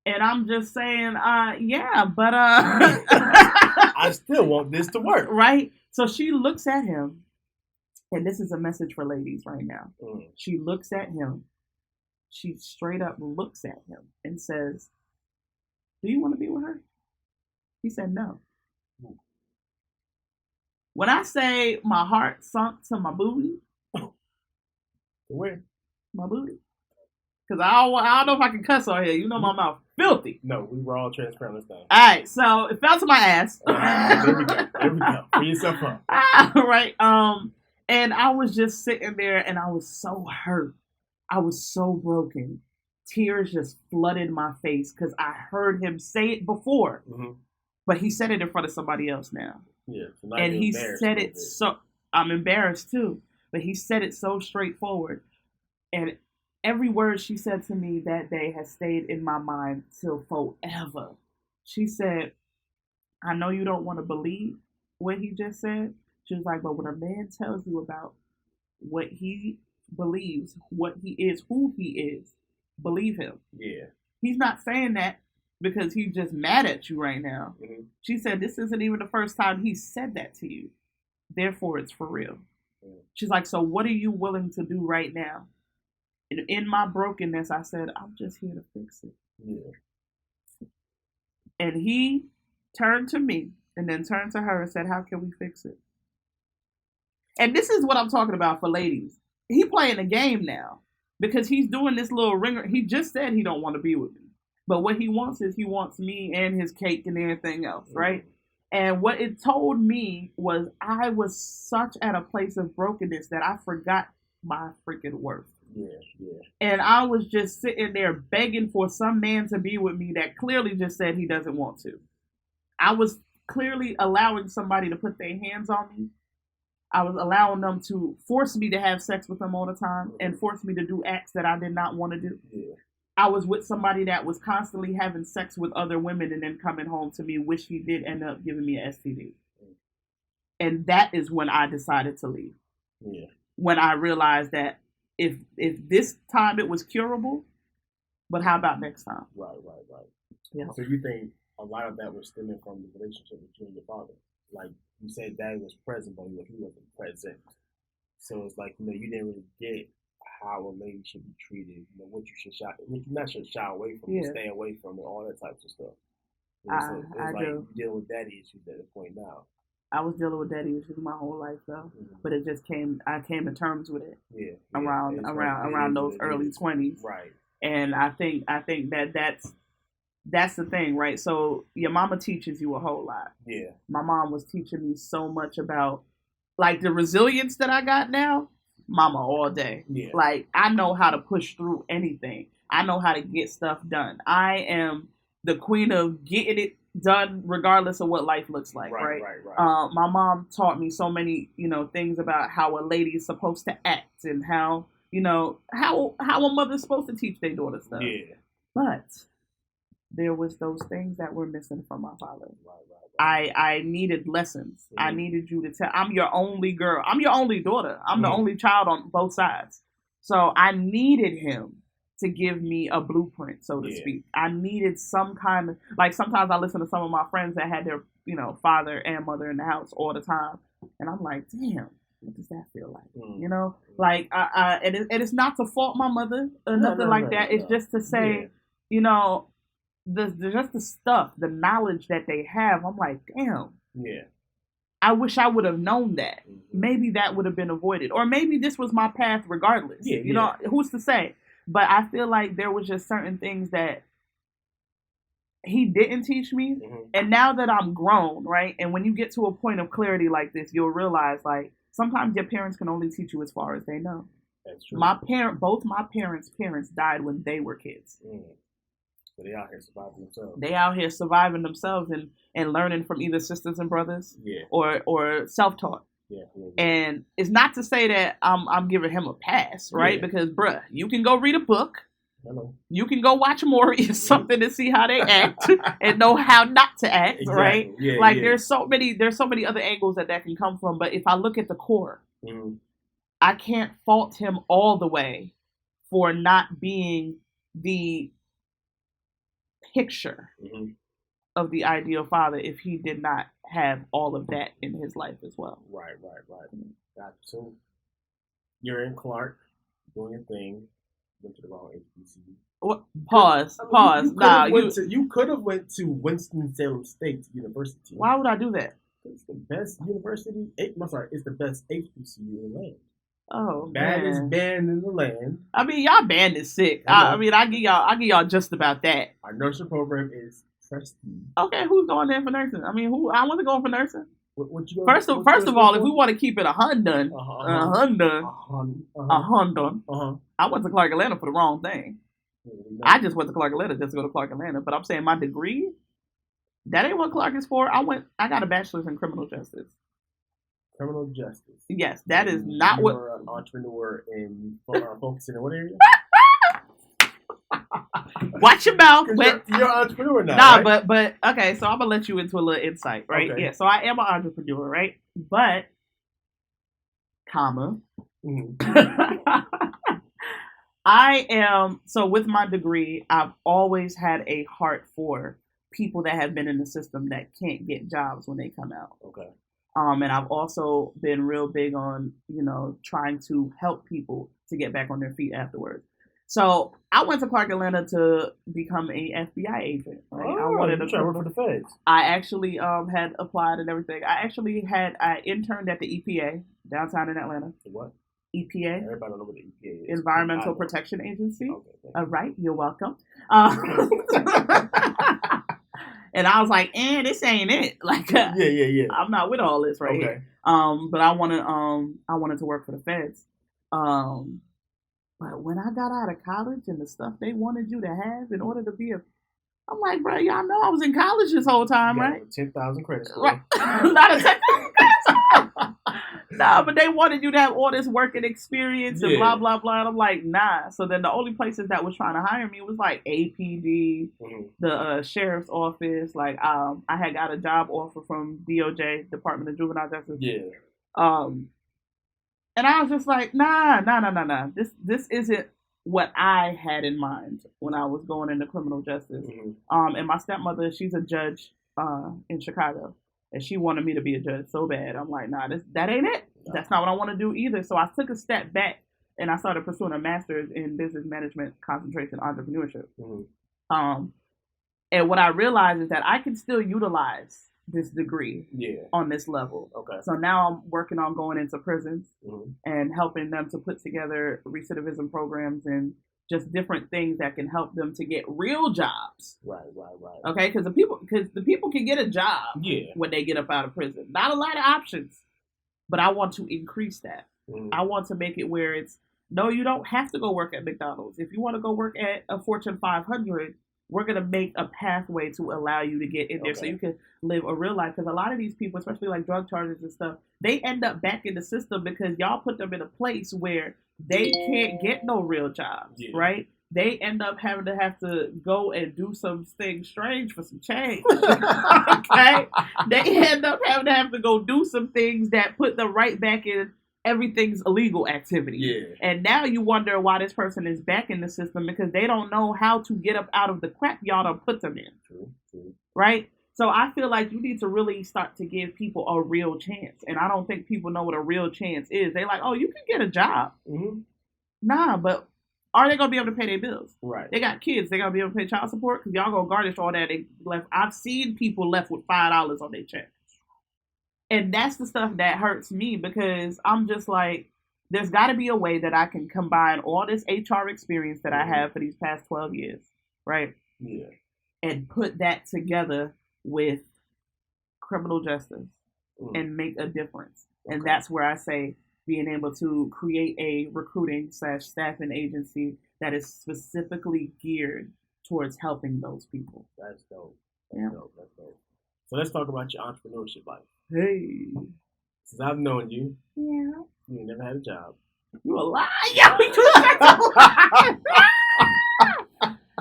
And I'm just saying, yeah, but
I still want this to work.
Right? So she looks at him, and this is a message for ladies right now. She looks at him. She straight up looks at him and says, do you want to be with her? He said, no. When I say my heart sunk to my booty,
where?
My booty, because I don't know if I can cuss on here. My mouth filthy.
No, we were all transparent this time.
All right, so it fell to my ass.
There we go. Free yourself up.
Right. And I was just sitting there, and I was so hurt. I was so broken. Tears just flooded my face because I heard him say it before, but he said it in front of somebody else now.
Yeah,
and he said it so, I'm embarrassed too, but he said it so straightforward. And every word she said to me that day has stayed in my mind till forever. She said, I know you don't want to believe what he just said. She was like, but when a man tells you about what he believes, what he is, who he is, believe him.
Yeah.
He's not saying that because he's just mad at you right now.
Mm-hmm.
She said, this isn't even the first time he said that to you. Therefore, it's for real. Mm-hmm. She's like, so what are you willing to do right now? And in my brokenness, I said, I'm just here to fix it.
Yeah.
And he turned to me and then turned to her and said, how can we fix it? And this is what I'm talking about for ladies. He playing a game now because he's doing this little ringer. He just said he don't want to be with me. But what he wants is he wants me and his cake and everything else, right? And what it told me was I was such at a place of brokenness that I forgot my freaking worth.
Yeah.
And I was just sitting there begging for some man to be with me that clearly just said he doesn't want to. I was clearly allowing somebody to put their hands on me. I was allowing them to force me to have sex with them all the time and force me to do acts that I did not want to do.
Yeah.
I was with somebody that was constantly having sex with other women and then coming home to me, which he did end up giving me an STD. And that is when I decided to leave.
Yeah.
When I realized that if this time it was curable, but how about next time?
Right.
Yeah.
So you think a lot of that was stemming from the relationship between your father? Like you said, Daddy was present, but he wasn't present. So it's like, you didn't really get how a lady should be treated, what you should shy away from, stay away from, and all that types of stuff. So it's like you're dealing with daddy issues at this point now.
I was dealing with daddy issues my whole life though, but it just I came to terms with it.
Yeah.
Around those early 20s.
Right.
And I think that's the thing, right? So your mama teaches you a whole lot.
Yeah.
My mom was teaching me so much about like the resilience that I got now. Mama all day.
Yeah.
Like I know how to push through anything. I know how to get stuff done. I am the queen of getting it done regardless of what life looks like, right? My mom taught me so many, things about how a lady is supposed to act and how a mother's supposed to teach their daughter stuff.
Yeah.
But there was those things that were missing from my father. Right. I needed lessons. Mm-hmm. I needed you to tell. I'm your only girl. I'm your only daughter. I'm the only child on both sides. So I needed him to give me a blueprint, so to speak. I needed some kind of, like sometimes I listen to some of my friends that had their, father and mother in the house all the time. And I'm like, damn, what does that feel like? Like, and it's not to fault my mother or nothing like that. It's just to say, just the stuff, the knowledge that they have. I'm like, damn.
Yeah.
I wish I would have known that. Mm-hmm. Maybe that would have been avoided. Or maybe this was my path regardless. Yeah, who's to say? But I feel like there was just certain things that he didn't teach me. Mm-hmm. And now that I'm grown, right? And when you get to a point of clarity like this, you'll realize like sometimes your parents can only teach you as far as they know.
That's true.
Both my parents' died when they were kids.
Mm. So they out here surviving themselves.
They out here surviving themselves and learning from either sisters and brothers, or self-taught.
Yeah.
And it's not to say that I'm giving him a pass, right? Yeah. Because, bruh, you can go read a book.
Hello.
You can go watch Maury or something to see how they act and know how not to act, right? Yeah, there's so many other angles that can come from. But if I look at the core, I can't fault him all the way for not being the picture of the ideal father if he did not have all of that in his life as well.
Right. Gotcha. So you're in Clark doing your thing, went to the wrong HBCU.
What? Pause.
You could have went to Winston-Salem State University.
Why would I do that?
It's the best university. It's the best HBCU in the land.
Oh,
baddest band in the land.
I mean, y'all band is sick. I give y'all just about that.
Our nursing program is prestige.
Okay, who's going there for nursing? I mean, I wasn't going for nursing.
What you
first of all, if we want to keep it a Honda, I went to Clark Atlanta for the wrong thing. I just went to Clark Atlanta just to go to Clark Atlanta. But I'm saying my degree, that ain't what Clark is for. I got a bachelor's in criminal justice.
Criminal justice.
Yes, that is not what.
You're an entrepreneur and focusing in what area?
Watch your mouth.
You're an entrepreneur now.
Nah, right? but okay. So I'm gonna let you into a little insight, right? Okay. Yeah. So I am an entrepreneur, right? But comma.
Mm-hmm.
I am, so with my degree, I've always had a heart for people that have been in the system that can't get jobs when they come out.
Okay.
And I've also been real big on, trying to help people to get back on their feet afterwards. So I went to Clark Atlanta to become a FBI agent.
Right? I wanted to try to work for the feds.
I actually had applied and everything. I interned at the EPA downtown in Atlanta.
What?
EPA.
Everybody know what the EPA is.
Environmental Protection Agency.
Okay,
all right, you're welcome. And I was like, this ain't it. Like,
yeah.
I'm not with all this right here. But I wanted to work for the feds. But when I got out of college and the stuff they wanted you to have in order to be I'm like, bro, y'all know I was in college this whole time, right?
10,000 credits.
Right. Not a 10,000 credits. Nah, but they wanted you to have all this working experience and blah, blah, blah. And I'm like, nah. So then the only places that was trying to hire me was like APD, the sheriff's office. Like, I had got a job offer from DOJ, Department of Juvenile Justice.
Yeah.
And I was just like, nah. This isn't what I had in mind when I was going into criminal justice. And my stepmother, she's a judge in Chicago. And she wanted me to be a judge so bad. I'm like, nah, that ain't it. No. That's not what I want to do either. So I took a step back and I started pursuing a master's in business management, concentration, entrepreneurship. And what I realized is that I can still utilize this degree on this level.
Okay.
So now I'm working on going into prisons and helping them to put together recidivism programs and just different things that can help them to get real jobs.
Right.
Okay, because the people can get a job when they get up out of prison. Not a lot of options, but I want to increase that. I want to make it where no, you don't have to go work at McDonald's. If you want to go work at a Fortune 500, we're going to make a pathway to allow you to get in there so you can live a real life. Because a lot of these people, especially like drug charges and stuff, they end up back in the system because y'all put them in a place where they can't get no real jobs, right? They end up having to go and do something strange for some change. Okay? They end up having to go do some things that put them right back in everything's illegal activity.
Yeah.
And now you wonder why this person is back in the system because they don't know how to get up out of the crap y'all done put them in.
True.
Right? So I feel like you need to really start to give people a real chance. And I don't think people know what a real chance is. They're like, oh, you can get a job. Nah, but are they going to be able to pay their bills?
Right.
They got kids. They got to be able to pay child support because y'all going to garnish all that. I've seen people left with $5 on their check. And that's the stuff that hurts me because I'm just like, there's got to be a way that I can combine all this HR experience that I have for these past 12 years, right?
Yeah.
And put that together with criminal justice and make a difference. Okay. And that's where I say being able to create a recruiting/staffing agency that is specifically geared towards helping those people.
That's dope.
That's
dope. So let's talk about your entrepreneurship life.
Hey.
Since I've known you,
you
ain't never had a job.
You a liar.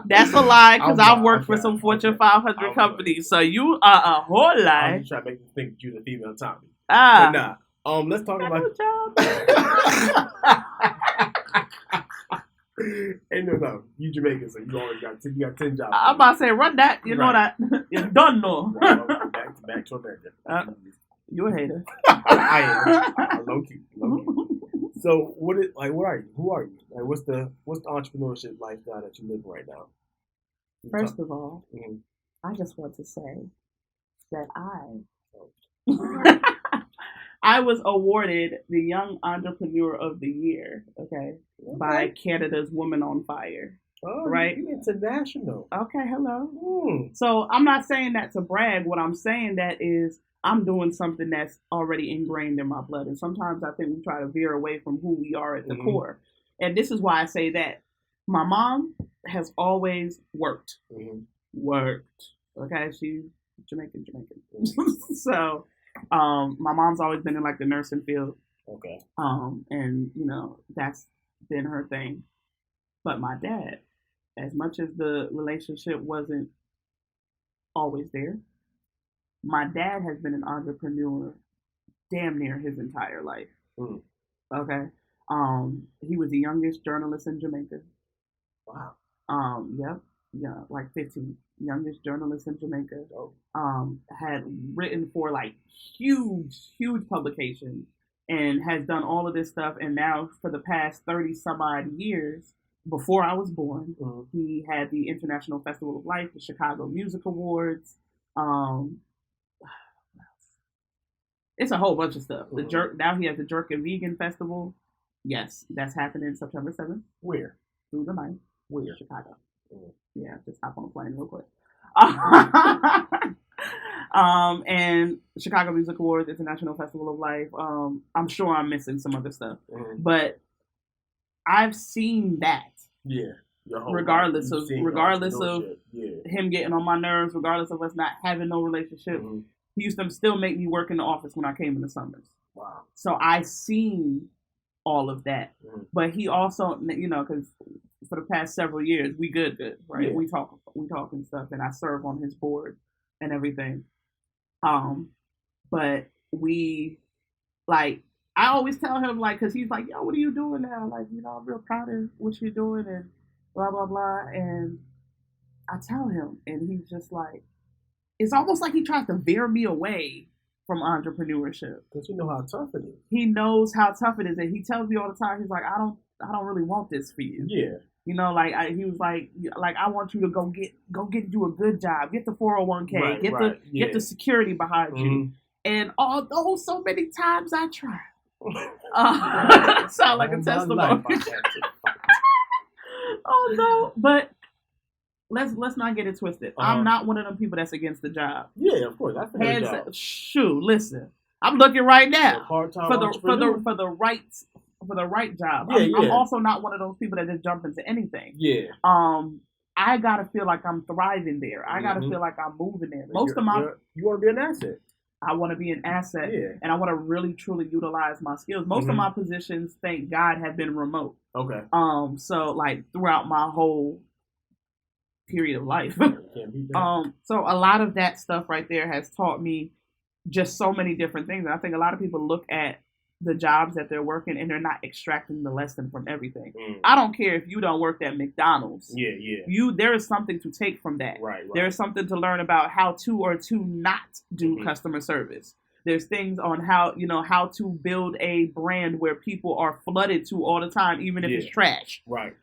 That's a lie because I've worked for some Fortune 500 companies. So you are a whole lie.
I'm just trying to make you think you're the female Tommy. But nah. Let's talk about no. You Jamaican, so you always got 10 jobs.
I'm about to say, run that. You know that. It's done, no.
Back to America.
You a hater.
I am. Low key. So what are you? Who are you? Like, what's the entrepreneurship lifestyle that you live right now?
First of all, I just want to say that I was awarded the Young Entrepreneur of the Year, by Canada's Woman on Fire.
Oh,
right?
You're international.
Okay, hello. So I'm not saying that to brag. What I'm saying that is I'm doing something that's already ingrained in my blood. And sometimes I think we try to veer away from who we are at the core. And this is why I say that. My mom has always worked. Okay, she's Jamaican. So my mom's always been in like the nursing field.
Okay.
And that's been her thing. But my dad, as much as the relationship wasn't always there, my dad has been an entrepreneur damn near his entire life. Okay. He was the youngest journalist in Jamaica.
Wow.
Yep. Yeah, like 15. Youngest journalist in Jamaica.
Oh.
Had written for like huge publications and has done all of this stuff. And now for the past 30 some odd years, before I was born, he had the International Festival of Life, the Chicago Music Awards. Um, it's a whole bunch of stuff. The jerk. Now he has the Jerk and Vegan Festival. Yes, that's happening September 7th.
Where?
Through the 9th.
Where?
Chicago.
Mm.
Yeah, just hop on a plane real quick. And Chicago Music Awards, International Festival of Life. I'm sure I'm missing some other stuff, but I've seen that.
Yeah.
Regardless of him getting on my nerves, regardless of us not having no relationship, he used to still make me work in the office when I came in the summers.
Wow.
So I seen all of that, but he also, because for the past several years we good, right? Yeah. We talk and stuff, and I serve on his board and everything. But we, like, I always tell him, like, because he's like, yo, what are you doing now? Like, I'm real proud of what you're doing and blah, blah, blah. And I tell him, and he's just like, it's almost like he tries to veer me away from entrepreneurship.
Because you know how tough it is.
He knows how tough it is. And he tells me all the time, he's like, I don't really want this for you.
Yeah.
He was like, I want you to go get you a good job, get the 401k, get the security behind you. And although so many times I tried, sound like a testimony. Oh no, but let's not get it twisted. I'm not one of them people that's against the job.
Yeah, of course. That's a job.
Shoot, listen, I'm looking right now
for the
right job.
Yeah,
I'm also not one of those people that just jump into anything.
Yeah.
I gotta feel like I'm thriving there. I gotta feel like I'm moving there.
You want to be an asset.
I want to be an asset, and I want to really truly utilize my skills. Most of my positions, thank God, have been remote.
Okay.
So like throughout my whole period of life, so a lot of that stuff right there has taught me just so many different things. And I think a lot of people look at the jobs that they're working and they're not extracting the lesson from everything. I don't care if you don't work at McDonald's.
Yeah.
There is something to take from that.
Right.
There's something to learn about how to or to not do customer service. There's things on how to build a brand where people are flooded to all the time, even if it's trash.
Right.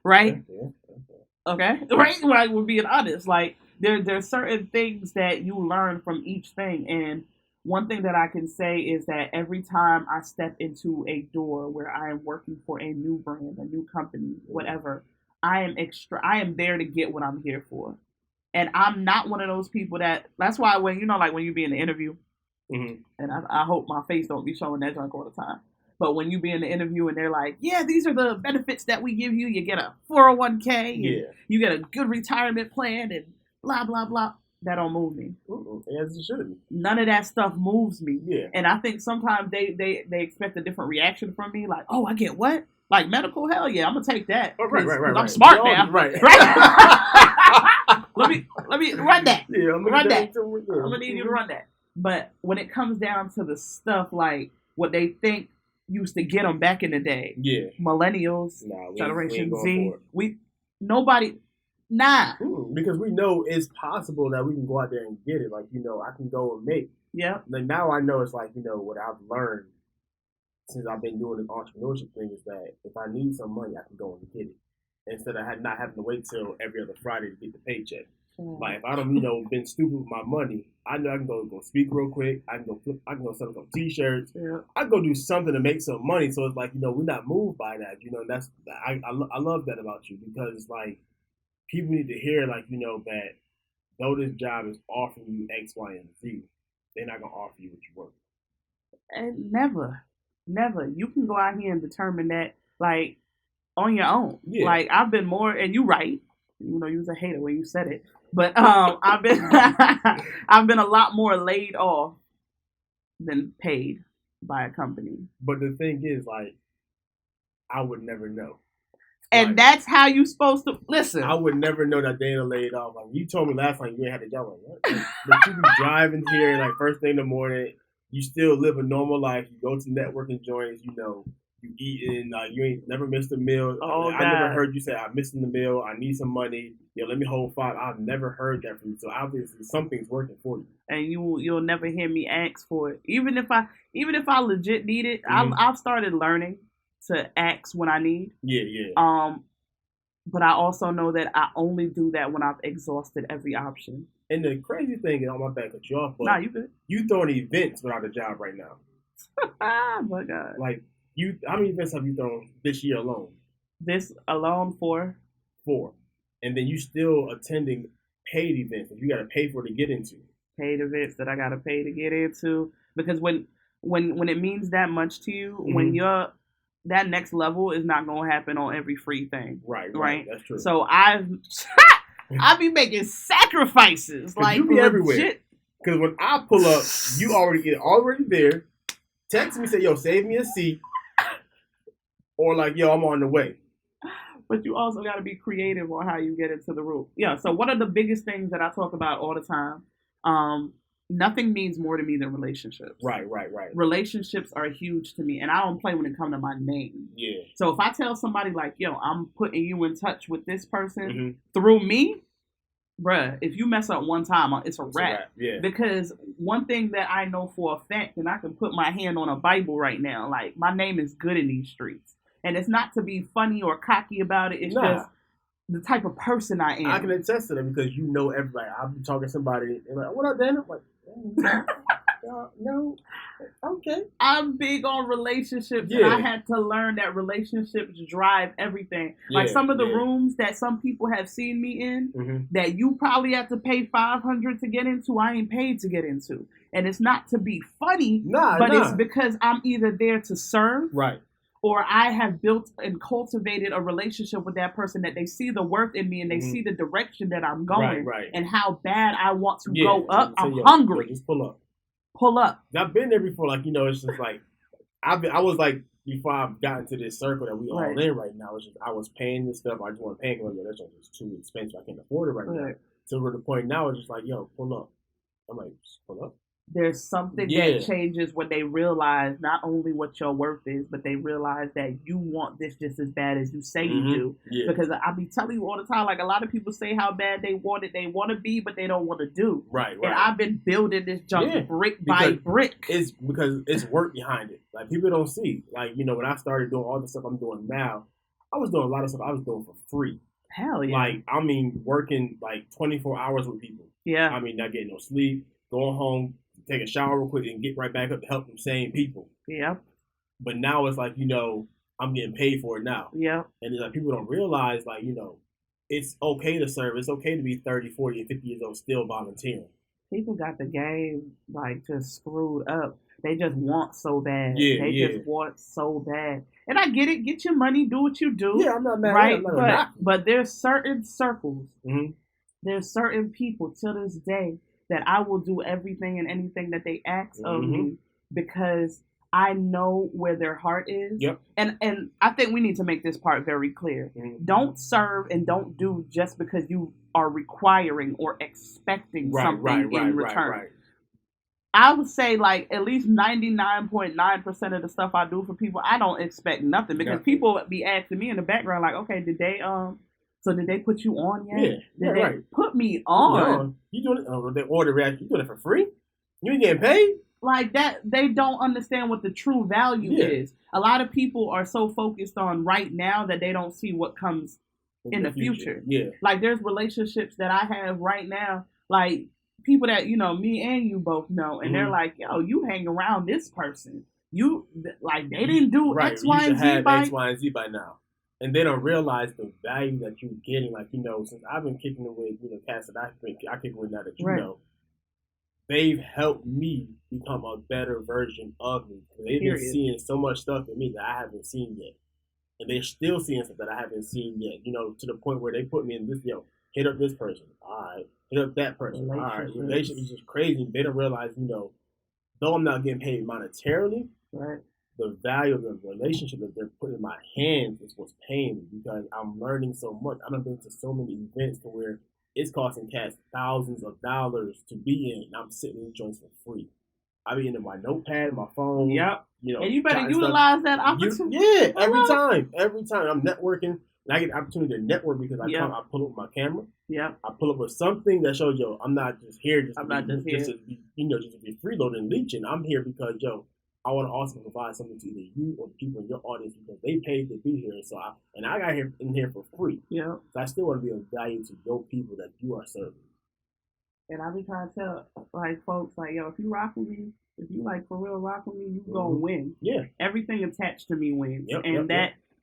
Okay. Right. Like, we're being honest. Like there's certain things that you learn from each thing. And one thing that I can say is that every time I step into a door where I am working for a new brand, a new company, whatever, I am there to get what I'm here for. And I'm not one of those people that's why when you be in the interview, and I hope my face don't be showing that junk all the time. But when you be in the interview and they're like, yeah, these are the benefits that we give you. You get a 401k, and you get a good retirement plan, and blah, blah, blah. That don't move me.
As it should.
None of that stuff moves me.
Yeah.
And I think sometimes they expect a different reaction from me. Like, oh, I get what? Like medical? Hell yeah, I'm gonna take that.
Oh, right.
I'm smart now.
Right.
let me run that.
Yeah,
run that. I'm gonna need you to run that. But when it comes down to the stuff like what they think used to get them back in the day, millennials, Generation Z, nobody. Nah.
Because we know it's possible that we can go out there and get it. Like, I can go and make.
Yeah.
Like, now I know it's like, what I've learned since I've been doing this entrepreneurship thing is that if I need some money, I can go and get it. Instead of not having to wait till every other Friday to get the paycheck. Like, if I don't, been stupid with my money, I know I can go speak real quick. I can go sell some t-shirts. Yeah. I can go do something to make some money. So it's like, we're not moved by that. That's I love that about you, because it's like, people need to hear, like, that though this job is offering you X, Y, and Z, they're not going to offer you what you want.
And never. You can go out here and determine that, like, on your own. Yeah. Like, I've been more, and you're right. You was a hater when you said it. But I've been a lot more laid off than paid by a company.
But the thing is, like, I would never know.
And that's how you supposed to listen.
I would never know that Dana laid off. Like, you told me last time you ain't had a job. Like, what? But you be driving here like first thing in the morning. You still live a normal life. You go to networking joints. You you eating, you ain't never missed a meal.
Oh,
I never heard you say, I'm missing the meal, I need some money, let me hold 5. I've never heard that from you. So obviously something's working for you.
And you'll never hear me ask for it. Even if I legit need it, I've started learning to ask when I need.
Yeah.
But I also know that I only do that when I've exhausted every option.
And the crazy thing is, on my back, cut you off, but
nah, you good.
You throwing events without a job right now.
My God.
Like, how many events have you thrown this year alone?
This alone, 4.
4. And then you still attending paid events that you got to pay for to get into.
Paid events that I got to pay to get into. Because when it means that much to you, when you're that next level is not going to happen on every free thing.
Right. That's true.
So I be making sacrifices. Like,
you be everywhere. Because when I pull up, you already there. Text me, say, yo, save me a seat. Or like, yo, I'm on the way.
But you also got to be creative on how you get into the room. Yeah, so one of the biggest things that I talk about all the time, nothing means more to me than relationships.
Right.
Relationships are huge to me, and I don't play when it comes to my name.
Yeah.
So if I tell somebody like, yo, I'm putting you in touch with this person through me, bruh, if you mess up one time, it's a wrap.
Yeah.
Because one thing that I know for a fact, and I can put my hand on a Bible right now, like, my name is good in these streets. And it's not to be funny or cocky about it. It's just the type of person I am.
I can attest to that because you know everybody. I'll be talking to somebody and like, what up, Dan? I'm like, no, okay.
I'm big on relationships, and I had to learn that relationships drive everything. Like some of the rooms that some people have seen me in, that you probably have to pay $500 to get into, I ain't paid to get into. And it's not to be funny, but it's because I'm either there to serve,
right,
or I have built and cultivated a relationship with that person that they see the worth in me and they see the direction that I'm going and how bad I want to go up. I'm hungry.
Just pull up.
Pull up.
I've been there before. Like, it's just like, I was like, before I've gotten to this circle that we all in right now, it's just, I was paying this stuff. I just want to pay because that's just too expensive. I can't afford it right now. So we're at the point now, it's just like, yo, pull up. I'm like, just pull up.
There's something that changes when they realize not only what your worth is, but they realize that you want this just as bad as you say you do. Yeah. Because I be telling you all the time, like, a lot of people say how bad they want to be, but they don't want to do.
Right.
And I've been building this junk brick by brick.
It's because it's work behind it. Like, people don't see. Like, when I started doing all the stuff I'm doing now, I was doing a lot of stuff I was doing for free.
Hell yeah.
Like, I mean, working like 24 hours with people.
Yeah.
I mean, not getting no sleep, going home, take a shower real quick and get right back up to help them same people.
Yeah.
But now it's like, I'm getting paid for it now.
Yeah.
And it's like people don't realize, like, it's okay to serve. It's okay to be 30, 40, and 50 years old still volunteering.
People got the game, like, just screwed up. They just want so bad.
Yeah,
they just want so bad. And I get it. Get your money. Do what you do.
Yeah, I'm not mad.
Right? But there's certain circles. There's certain people to this day that I will do everything and anything that they ask of me because I know where their heart is.
Yep.
And I think we need to make this part very clear. Don't serve and don't do just because you are requiring or expecting something in return.
Right.
I would say, like, at least 99.9% of the stuff I do for people, I don't expect nothing because people be asking me in the background, like, okay, did they put you on yet?
Yeah,
did they put me on?
You doing it? Oh, they order it. You doing it for free? You ain't getting paid?
Like that, they don't understand what the true value is. A lot of people are so focused on right now that they don't see what comes in the future.
Yeah.
Like, there's relationships that I have right now, like people that, me and you both know, and they're like, yo, you hang around this person. You, like, they didn't do X, Y, and Z
X, Y, and Z by now. And they don't realize the value that you're getting. Like, since I've been kicking it with cats that I kick with now that you know, they've helped me become a better version of me. They've been seeing so much stuff in me that I haven't seen yet. And they're still seeing stuff that I haven't seen yet, to the point where they put me in this, hit up this person. All right. Hit up that person. All right. Relationship is just crazy. They don't realize, though I'm not getting paid monetarily, the value of the relationship that they're putting in my hands is what's paying me because I'm learning so much. I've been to so many events to where it's costing cats thousands of dollars to be in, and I'm sitting in joints for free. I be in my notepad, my phone.
Yep.
You know,
and you better utilize that opportunity.
Every time I'm networking, and I get the opportunity to network because I pull up with my camera.
Yeah.
I pull up with something that shows, yo, I'm not just here just to be freeloading and leeching. I'm here because, yo, I want to also provide something to either you or the people in your audience because they paid to be here. So I got in here for free.
Yeah.
So I still want to be of value to your people that you are serving.
And I be trying to tell like folks like, yo, if you rock with me, if you like for real rock with me, you gonna win.
Yeah.
Everything attached to me wins.
Yep,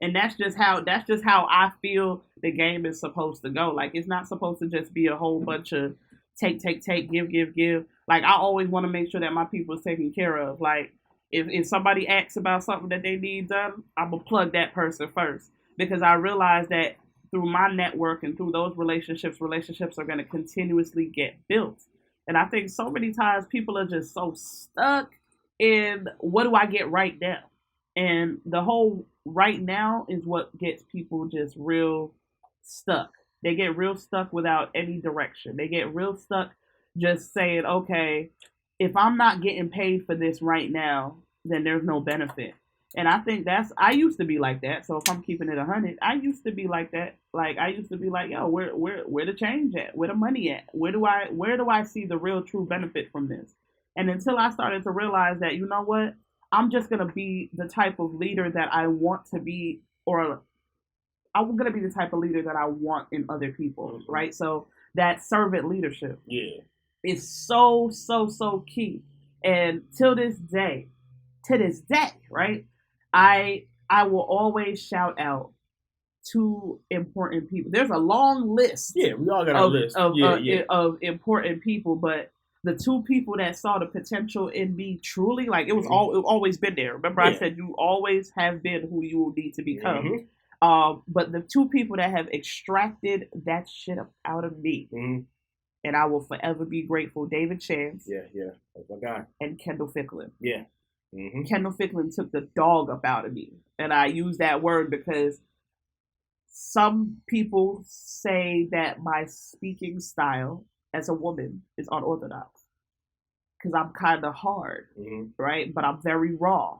and that's just how I feel the game is supposed to go. Like it's not supposed to just be a whole bunch of take, give. Like I always want to make sure that my people is taken care of. Like if somebody asks about something that they need done, I'm gonna plug that person first because I realize that through my network and through those relationships are going to continuously get built. And I think so many times people are just so stuck in what do I get right now? And the whole right now is what gets people just real stuck. They get real stuck without any direction. They get real stuck just saying, okay, if I'm not getting paid for this right now, then there's no benefit. And I think I used to be like that. So if I'm keeping it 100, I used to be like that. Like I used to be like, yo, where the change at? Where the money at? Where do I see the real true benefit from this? And until I started to realize that, you know what, I'm just gonna be the type of leader that I want to be, or I'm gonna be the type of leader that I want in other people, right? So that servant leadership, is so key. And to this day, right? I will always shout out two important people. There's a long list.
Yeah, we all got a list
of important people, but the two people that saw the potential in me truly, like it was always been there. Remember, I said you always have been who you will need to become. But the two people that have extracted that shit out of me, and I will forever be grateful: David Chance,
that's my guy,
and Kendall Ficklin.
Kendall
Ficklin took the dog up out of me. And I use that word because some people say that my speaking style as a woman is unorthodox. Because I'm kind of hard, right? But I'm very raw.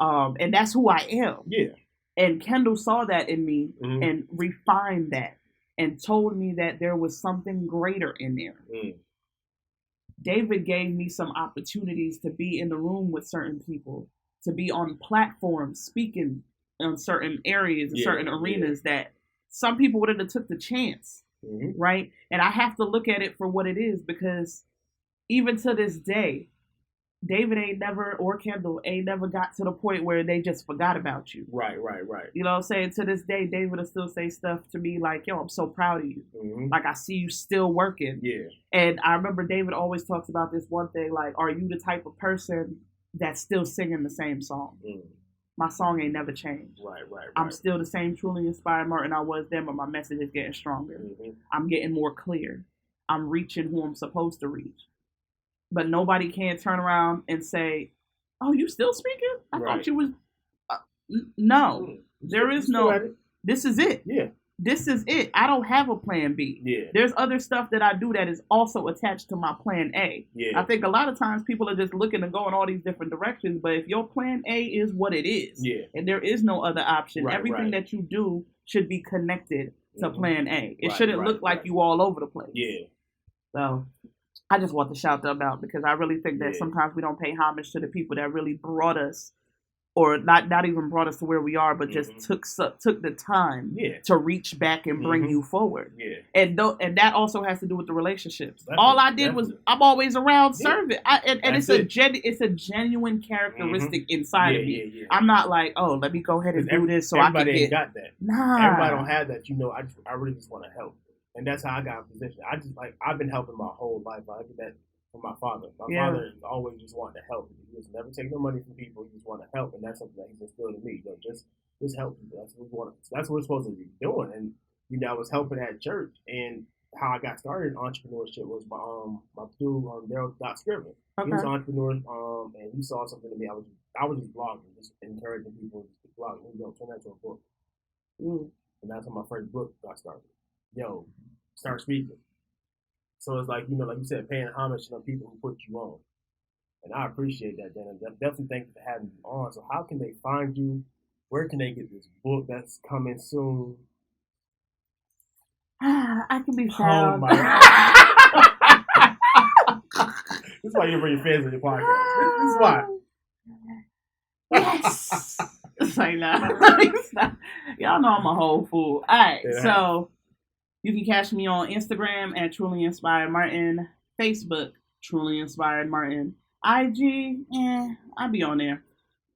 And that's who I am.
Yeah.
And Kendall saw that in me and refined that and told me that there was something greater in there. David gave me some opportunities to be in the room with certain people, to be on platforms speaking in certain areas, certain arenas that some people wouldn't have took the chance, right? And I have to look at it for what it is because even to this day, David or Kendall ain't never got to the point where they just forgot about you.
Right.
You know what I'm saying? To this day, David will still say stuff to me like, yo, I'm so proud of you. Like, I see you still working.
Yeah.
And I remember David always talks about this one thing, like, are you the type of person that's still singing the same song? My song ain't never changed.
Right.
I'm still the same truly inspired Martin I was then, but my message is getting stronger. I'm getting more clear. I'm reaching who I'm supposed to reach. But nobody can turn around and say, oh, you still speaking? I thought you was... No. There is no... This is it.
Yeah.
This is it. I don't have a plan B.
Yeah.
There's other stuff that I do that is also attached to my plan A.
Yeah.
I think a lot of times people are just looking to go in all these different directions, but if your plan A is what it is, and there is no other option, everything that you do should be connected to plan A. It shouldn't look like you all over the place.
Yeah.
So... I just want to shout them out because I really think that sometimes we don't pay homage to the people that really brought us, or not even brought us to where we are, but just took the time to reach back and bring you forward.
Yeah.
And that also has to do with the relationships. All I did was I'm always around serving. And it's a genuine characteristic inside of me. Yeah. I'm not like, oh, let me go ahead and do this so I can get.
Everybody ain't got that.
Nah.
Everybody don't have that. You know, I really just want to help. And that's how I got in position. I've been helping my whole life. I did that from my father. My father always just wanted to help. He was never taking no money from people. He just wanted to help, and that's something that he's instilled in me. You know, just help people. That's what we want. That's what we're supposed to be doing. And I was helping at church, and how I got started in entrepreneurship was my dude Daryl Scriven. He was an entrepreneur, and he saw something in me. I was just blogging, just encouraging people to blog. Turn that into a book. And that's how my first book got started. Yo, start speaking. So it's like, like you said, paying homage to the people who put you on. And I appreciate that, Dana. Definitely thank you for having me on. So how can they find you? Where can they get this book that's coming soon?
I can be found.
Oh my God. This is why you bring your fans on your podcast. This is why.
Yes. It's like, nah. Y'all know I'm a whole fool. All right. So you can catch me on Instagram at Truly Inspired Martin, Facebook, Truly Inspired Martin, IG, I be on there.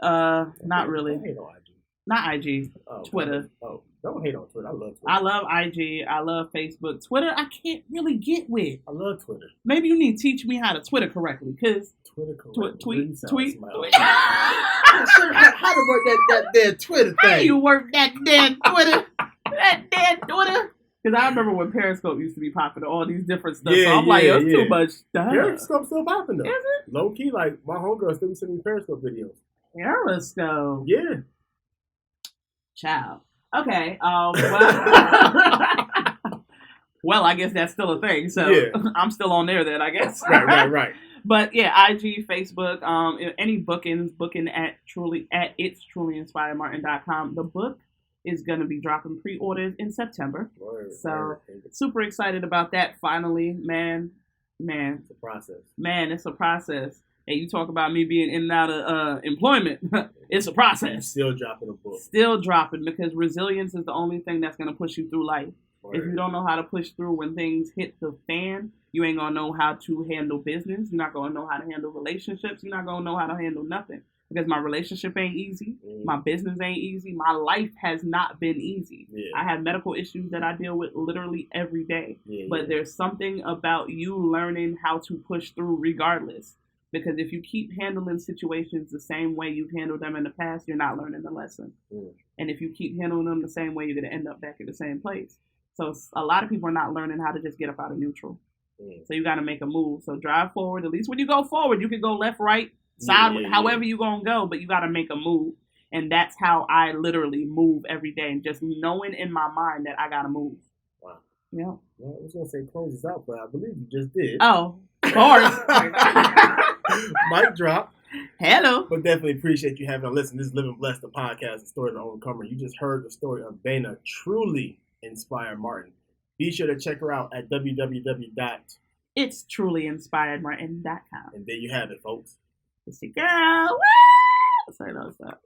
Not really.
Don't hate on IG.
Not IG. Twitter.
Don't hate on Twitter. I love Twitter.
I love IG. I love Facebook. Twitter, I can't really get with.
I love Twitter.
Maybe you need to teach me how to Twitter correctly, because
Twitter correctly.
Tweet.
How to work that damn Twitter thing?
How you work that damn Twitter? Because I remember when Periscope used to be popular, all these different stuff. So I'm like, it's too much stuff.
Periscope's still popular.
Is it?
Low key, like my homegirl still be sending me Periscope videos.
Periscope.
Yeah.
Child. Okay. Well, I guess that's still a thing. So I'm still on there then, I guess.
Right.
But yeah, IG, Facebook, any booking at it's trulyinspiredmartin.com. The book is going to be dropping pre-orders in September. Word. Super excited about that. Finally, man.
It's a process.
Man, it's a process. And you talk about me being in and out of employment. It's a process.
Still dropping a book.
Still dropping, because resilience is the only thing that's going to push you through life. Word. If you don't know how to push through when things hit the fan, you ain't going to know how to handle business. You're not going to know how to handle relationships. You're not going to know how to handle nothing. Because my relationship ain't easy. My business ain't easy. My life has not been easy. I have medical issues that I deal with literally every day. But there's something about you learning how to push through regardless. Because if you keep handling situations the same way you've handled them in the past, you're not learning the lesson. And if you keep handling them the same way, you're going to end up back in the same place. So a lot of people are not learning how to just get up out of neutral. So you got to make a move. So drive forward. At least when you go forward, you can go left, right, sideways, however you're going to go. But you got to make a move. And that's how I literally move every day. And just knowing in my mind that I got to move.
Wow.
Yeah.
Well, I was going to say close this out, but I believe you just did.
Oh, of course.
Mic drop.
Hello.
But definitely appreciate you having a listen. This is Living Blessed, the podcast, the story of the overcomer. You just heard the story of Dana, Truly Inspired Martin. Be sure to check her out at www.itstrulyinspiredmartin.com. And there you have it, folks.
It's your girl. Woo! Sorry, no, stop.